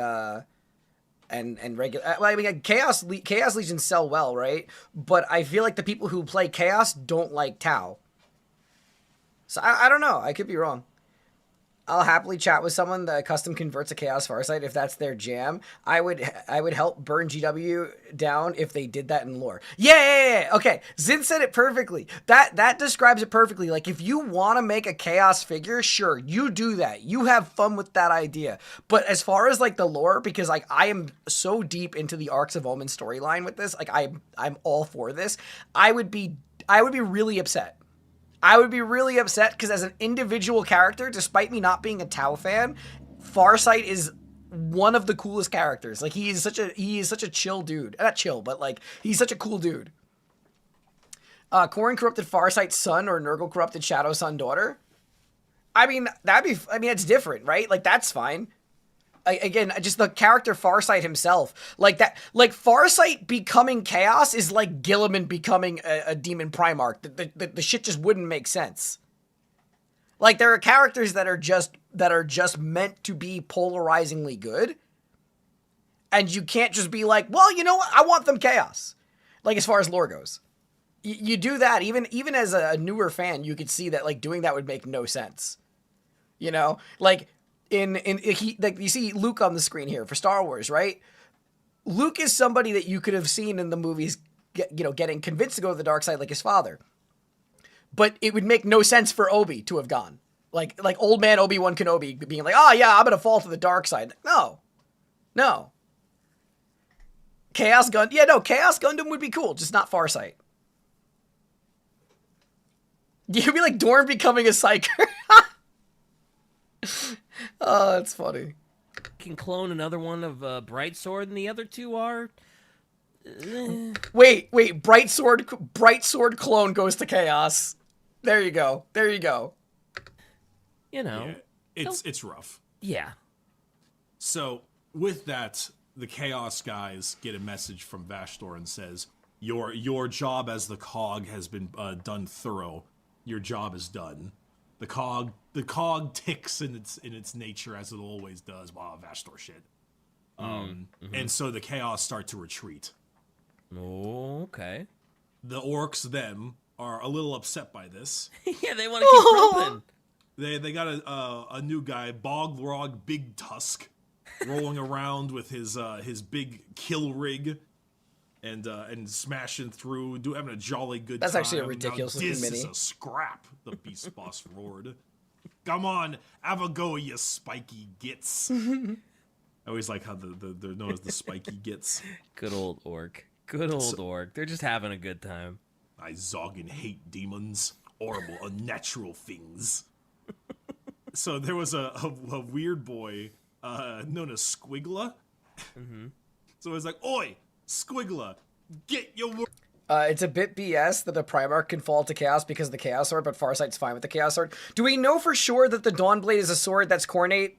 regular? Well, I mean, Chaos Legions sell well, right? But I feel like the people who play Chaos don't like Tau. So I don't know. I could be wrong. I'll happily chat with someone that custom converts a Chaos Farsight if that's their jam. I would help burn GW down if they did that in lore. Yeah. Okay, Zin said it perfectly. That describes it perfectly. Like, if you want to make a Chaos figure, sure, you do that. You have fun with that idea. But as far as like the lore, because like I am so deep into the Arks of Omen storyline with this, like I'm all for this. I would be really upset. I would be really upset because as an individual character, despite me not being a Tau fan, Farsight is one of the coolest characters. Like, he is such a chill dude. Not chill, but like, he's such a cool dude. Corrin corrupted Farsight's son or Nurgle corrupted Shadow Son daughter. I mean, it's different, right? Like, that's fine. Again, just the character Farsight himself, like that, like Farsight becoming Chaos is like Gilliman becoming a demon Primarch. The shit just wouldn't make sense. Like, there are characters that are just meant to be polarizingly good, and you can't just be like, well, you know what, I want them Chaos. Like, as far as lore goes, you do that even as a newer fan, you could see that like doing that would make no sense. You know, like. Like, you see Luke on the screen here for Star Wars, right? Luke is somebody that you could have seen in the movies, getting convinced to go to the dark side like his father. But it would make no sense for Obi to have gone. Like old man Obi-Wan Kenobi being like, oh yeah, I'm going to fall to the dark side. No. Chaos Gundam would be cool, just not Farsight. You'd be like Dorn becoming a Psyker. Oh, that's funny. Can clone another one of Brightsword, and the other two are. Wait, Brightsword clone goes to Chaos. There you go. You know, yeah, it's rough. Yeah. So with that, the Chaos guys get a message from Vashtor and says, "Your job as the cog has been done thorough. Your job is done." The cog ticks in its nature, as it always does. Wow, Vashtor shit. And so the Chaos start to retreat. Oh, okay. The orcs then are a little upset by this. Yeah, they want to keep grumping. They got a new guy, Bogrog Big Tusk, rolling around with his big kill rig. And smashing through, having a jolly good time. That's actually a ridiculous looking mini. This is a scrap, the Beast Boss roared. Come on, have a go, you spiky gits. I always like how they're known as the spiky gits. Good old orc. Orc. They're just having a good time. I zog and hate demons. Horrible, unnatural things. So there was a weird boy known as Squigla. So it was like, oi! Squigla, get your work. It's a bit BS that the Primarch can fall to Chaos because of the Chaos Sword, but Farsight's fine with the Chaos Sword. Do we know for sure that the Dawnblade is a sword that's cornate?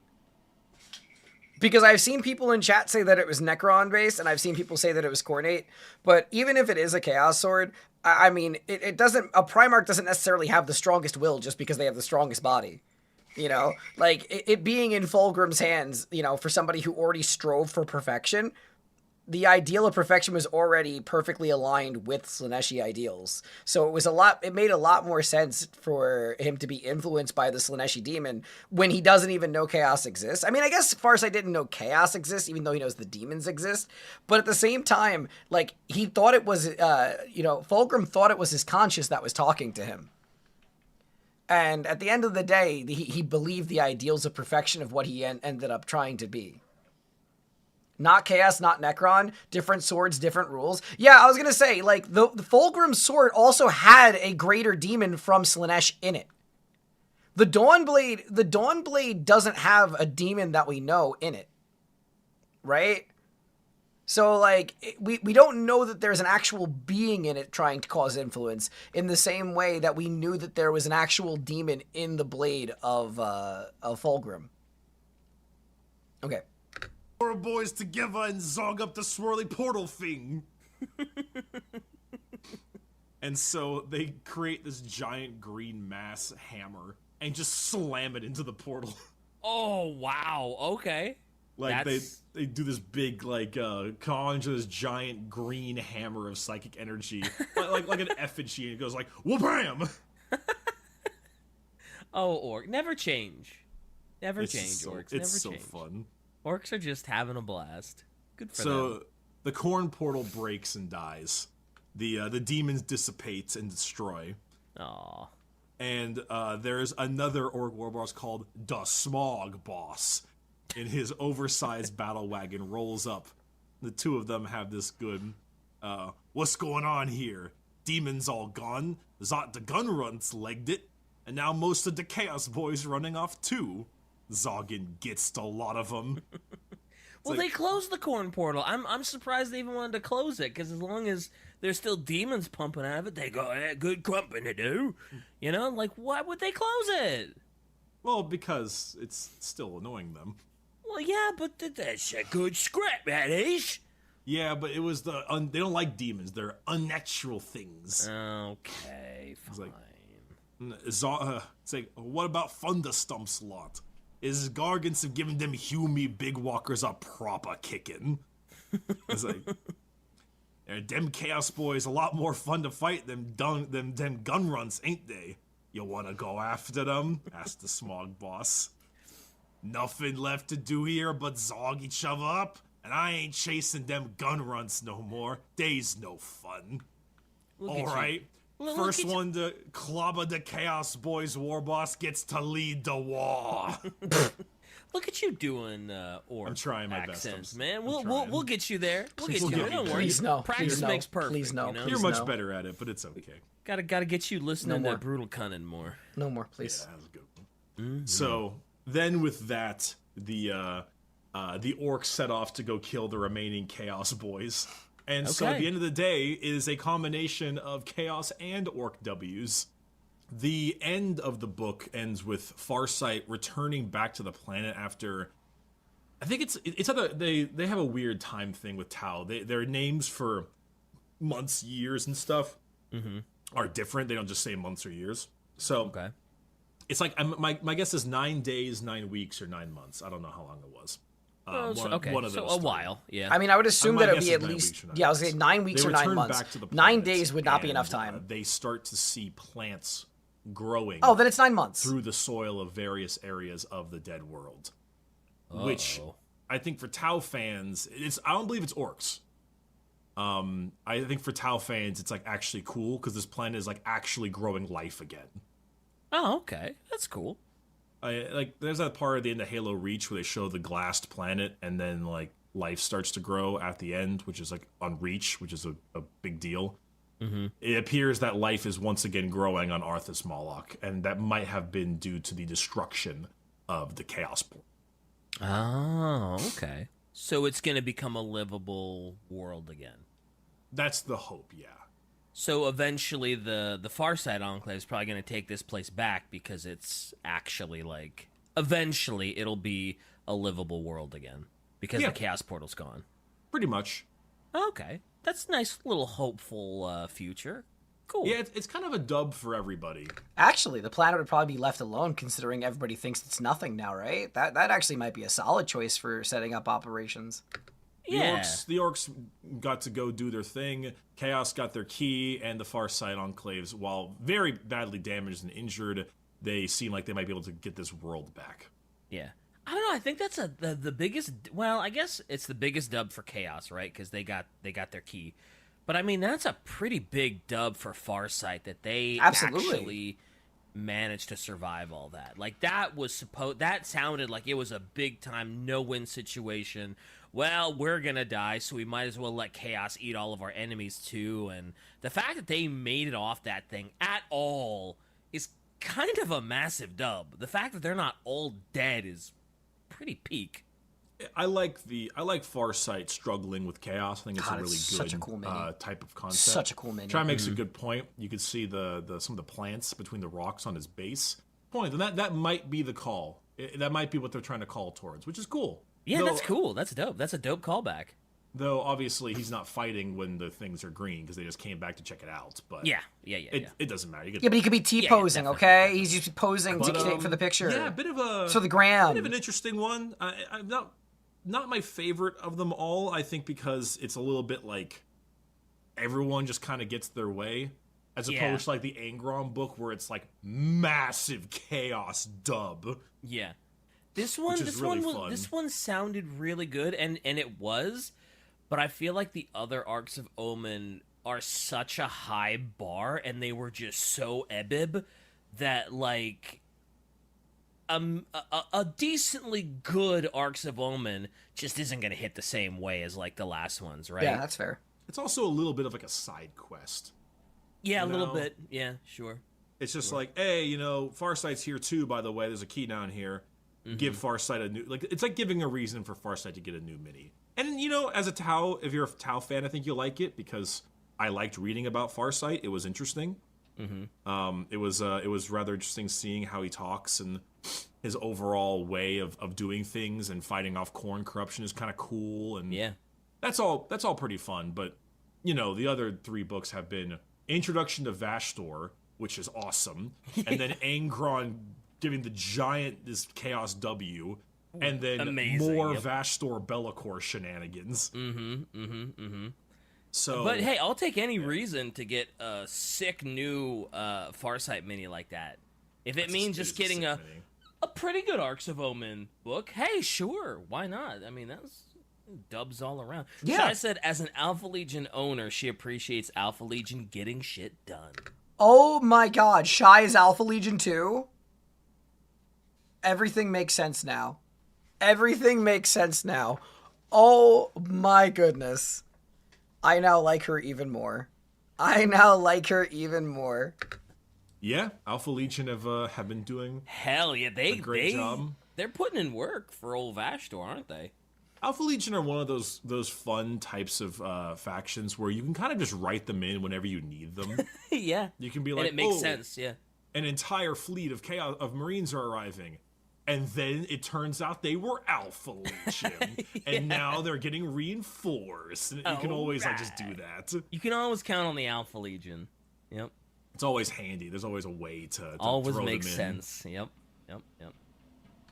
Because I've seen people in chat say that it was Necron-based, and I've seen people say that it was cornate. But even if it is a Chaos Sword, I mean, it doesn't... A Primarch doesn't necessarily have the strongest will just because they have the strongest body. You know? Like, it being in Fulgrim's hands, for somebody who already strove for perfection... The ideal of perfection was already perfectly aligned with Slaaneshi ideals. So it made a lot more sense for him to be influenced by the Slaaneshi demon when he doesn't even know Chaos exists. I mean, I guess Farsight didn't know Chaos exists, even though he knows the demons exist. But at the same time, like, he thought it was, Fulgrim thought it was his conscience that was talking to him. And at the end of the day, he believed the ideals of perfection of what he ended up trying to be. Not Chaos, not Necron. Different swords, different rules. Yeah, I was going to say, like, the Fulgrim sword also had a greater demon from Slaanesh in it. The Dawnblade doesn't have a demon that we know in it. Right? So, like, we don't know that there's an actual being in it trying to cause influence in the same way that we knew that there was an actual demon in the blade of Fulgrim. Okay. Our boys together and zog up the swirly portal thing. And so they create this giant green mass hammer and just slam it into the portal. Oh, wow. Okay. Like, they do this big, like, conjure this giant green hammer of psychic energy. like an effigy, and it goes like, whoop-bam! Oh, Orc. Never change. Never change, orcs. It's Never so change. fun. Orcs are just having a blast. Good for them. So the corn portal breaks and dies. The demons dissipate and destroy. Aw. And there's another orc war boss called the Smog Boss. In his oversized battle wagon rolls up. The two of them have this good, what's going on here? Demons all gone. Zot the gun runs legged it. And now most of the Chaos Boys running off too. Zoggin gets a lot of them. Well, they closed the corn portal. I'm surprised they even wanted to close it, because as long as there's still demons pumping out of it, they got that good company to do. You know, like, why would they close it? Well, because it's still annoying them. Well, yeah, but that's a good scrap, that is. Yeah, but it was they don't like demons. They're unnatural things. Okay, fine. It's like, what about Thunderstumps lot? Is Gargants have given them Hume big walkers a proper kicking? It's like, them Chaos Boys a lot more fun to fight than them gun runs, ain't they? You wanna go after them? Asked the Smog Boss. Nothing left to do here but zog each other up, and I ain't chasing them gun runs no more. They's no fun. Alright. First one to clobber the Chaos Boys war boss gets to lead the war. Look at you doing orc I'm trying my accents, best. man. We'll get you there. We'll get you there. Don't worry. Please no. Practice makes perfect. Please no. You know? You're much better at it, but it's okay. Gotta get you listening to Brutal Cunning more. No more, please. Yeah, that was a good one. Mm-hmm. So then with that, the orcs set off to go kill the remaining Chaos Boys. And so at the end of the day, it is a combination of Chaos and Orc Ws. The end of the book ends with Farsight returning back to the planet after... I think it's other they have a weird time thing with Tau. Their names for months, years, and stuff are different. They don't just say months or years. So it's like, my guess is 9 days, 9 weeks, or 9 months. I don't know how long it was. One of those a while, yeah. I mean, I would assume that it would be at least, I was saying 9 weeks or 9 months. 9 days would not be enough time. They start to see plants growing. Oh, then it's 9 months. Through the soil of various areas of the dead world. Which, I think for Tau fans, I don't believe it's orcs. I think for Tau fans, it's like actually cool, because this planet is like actually growing life again. Oh, okay. That's cool. There's that part at the end of Halo Reach where they show the glassed planet, and then like life starts to grow at the end, which is like on Reach, which is a big deal. It appears that life is once again growing on Arthas Moloch, and that might have been due to the destruction of the Chaos Portal. Oh, okay. So it's going to become a livable world again. That's the hope, yeah. So eventually the Farsight Enclave is probably going to take this place back, because it's actually like, eventually it'll be a livable world again, because the Chaos Portal's gone. Pretty much. Okay. That's a nice little hopeful future. Cool. Yeah, it's kind of a dub for everybody. Actually, the planet would probably be left alone, considering everybody thinks it's nothing now, right? That actually might be a solid choice for setting up operations. The orcs got to go do their thing. Chaos got their key, and the Farsight Enclaves, while very badly damaged and injured, they seem like they might be able to get this world back. Yeah. I don't know. I think that's the biggest. Well, I guess it's the biggest dub for Chaos, right? Because they got their key. But I mean, that's a pretty big dub for Farsight that they actually managed to survive all that. Like, that sounded like it was a big time no-win situation. Well, we're gonna die, so we might as well let Chaos eat all of our enemies too. And the fact that they made it off that thing at all is kind of a massive dub. The fact that they're not all dead is pretty peak. I like Farsight struggling with Chaos. I think it's a really such good a cool mini. Type of concept. Such a cool mini. Try makes a good point. You could see some of the plants between the rocks on his base. Point, and that might be the call. That might be what they're trying to call towards, which is cool. Yeah, that's cool. That's dope. That's a dope callback. Though obviously he's not fighting when the things are green, because they just came back to check it out. But it doesn't matter. But he could be T-posing, okay? He's just posing for the picture. Yeah, a bit of a for the gram. Bit of an interesting one. I'm not my favorite of them all. I think because it's a little bit like everyone just kind of gets their way, as opposed to like the Angron book where it's like massive chaos dub. Yeah. This one sounded really good, and it was, but I feel like the other Arks of Omen are such a high bar, and they were just so ebib that like a decently good Arks of Omen just isn't gonna hit the same way as like the last ones, right? Yeah, that's fair. It's also a little bit of like a side quest. Yeah, a little bit. Yeah, sure. It's just like, hey, Farsight's here too, by the way. There's a key down here. Give Farsight a new... It's like giving a reason for Farsight to get a new mini. And, as a Tau, if you're a Tau fan, I think you'll like it, because I liked reading about Farsight. It was interesting. It was rather interesting seeing how he talks, and his overall way of doing things and fighting off Khorne corruption is kind of cool. And yeah, that's all pretty fun. But, the other 3 books have been Introduction to Vashtor, which is awesome, and then Angron giving the giant this Chaos W, and then amazing, more Vashtor Be'lakor shenanigans. So, but hey, I'll take any reason to get a sick new Farsight mini like that. If it means just getting a pretty good Arks of Omen book, hey, sure, why not? I mean, that's dubs all around. Yeah. Shai said, as an Alpha Legion owner, she appreciates Alpha Legion getting shit done. Oh my god, Shai is Alpha Legion too? Everything makes sense now. Everything makes sense now. Oh my goodness. I now like her even more. Yeah, Alpha Legion have been doing hell yeah, a great job. They're putting in work for old Vashtor, aren't they? Alpha Legion are one of those fun types of factions where you can kind of just write them in whenever you need them. Yeah. You can be like, and it makes sense, yeah. An entire fleet of Marines are arriving. And then it turns out they were Alpha Legion. And now they're getting reinforced. And you can always just do that. You can always count on the Alpha Legion. Yep. It's always handy. There's always a way to always throw makes them in. sense. Yep.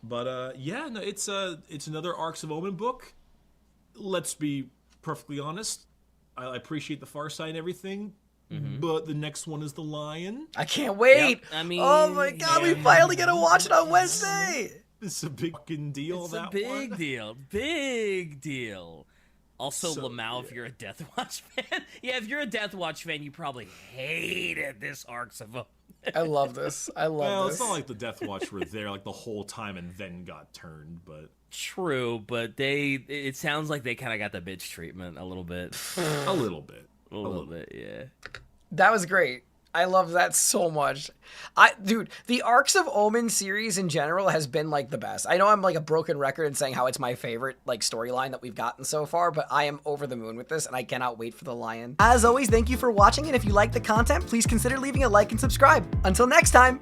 But it's another Arks of Omen book. Let's be perfectly honest. I appreciate the Farsight and everything, but the next one is the Lion. I can't wait. Yep. I mean, oh my god, we finally get to watch it on Wednesday. It's a big fucking deal. It's a big deal. Also, So, Lamau, if you're a Death Watch fan, if you're a Death Watch fan, you probably hated this Arks of Omen. I love this. Well, it's not like the Death Watch were there like the whole time and then got turned, but true. But it sounds like they kind of got the bitch treatment a little bit. a little bit, yeah. That was great. I love that so much. Dude, the Arks of Omen series in general has been like the best. I know I'm like a broken record in saying how it's my favorite like storyline that we've gotten so far, but I am over the moon with this and I cannot wait for the Lion. As always, thank you for watching, and if you like the content, please consider leaving a like and subscribe. Until next time.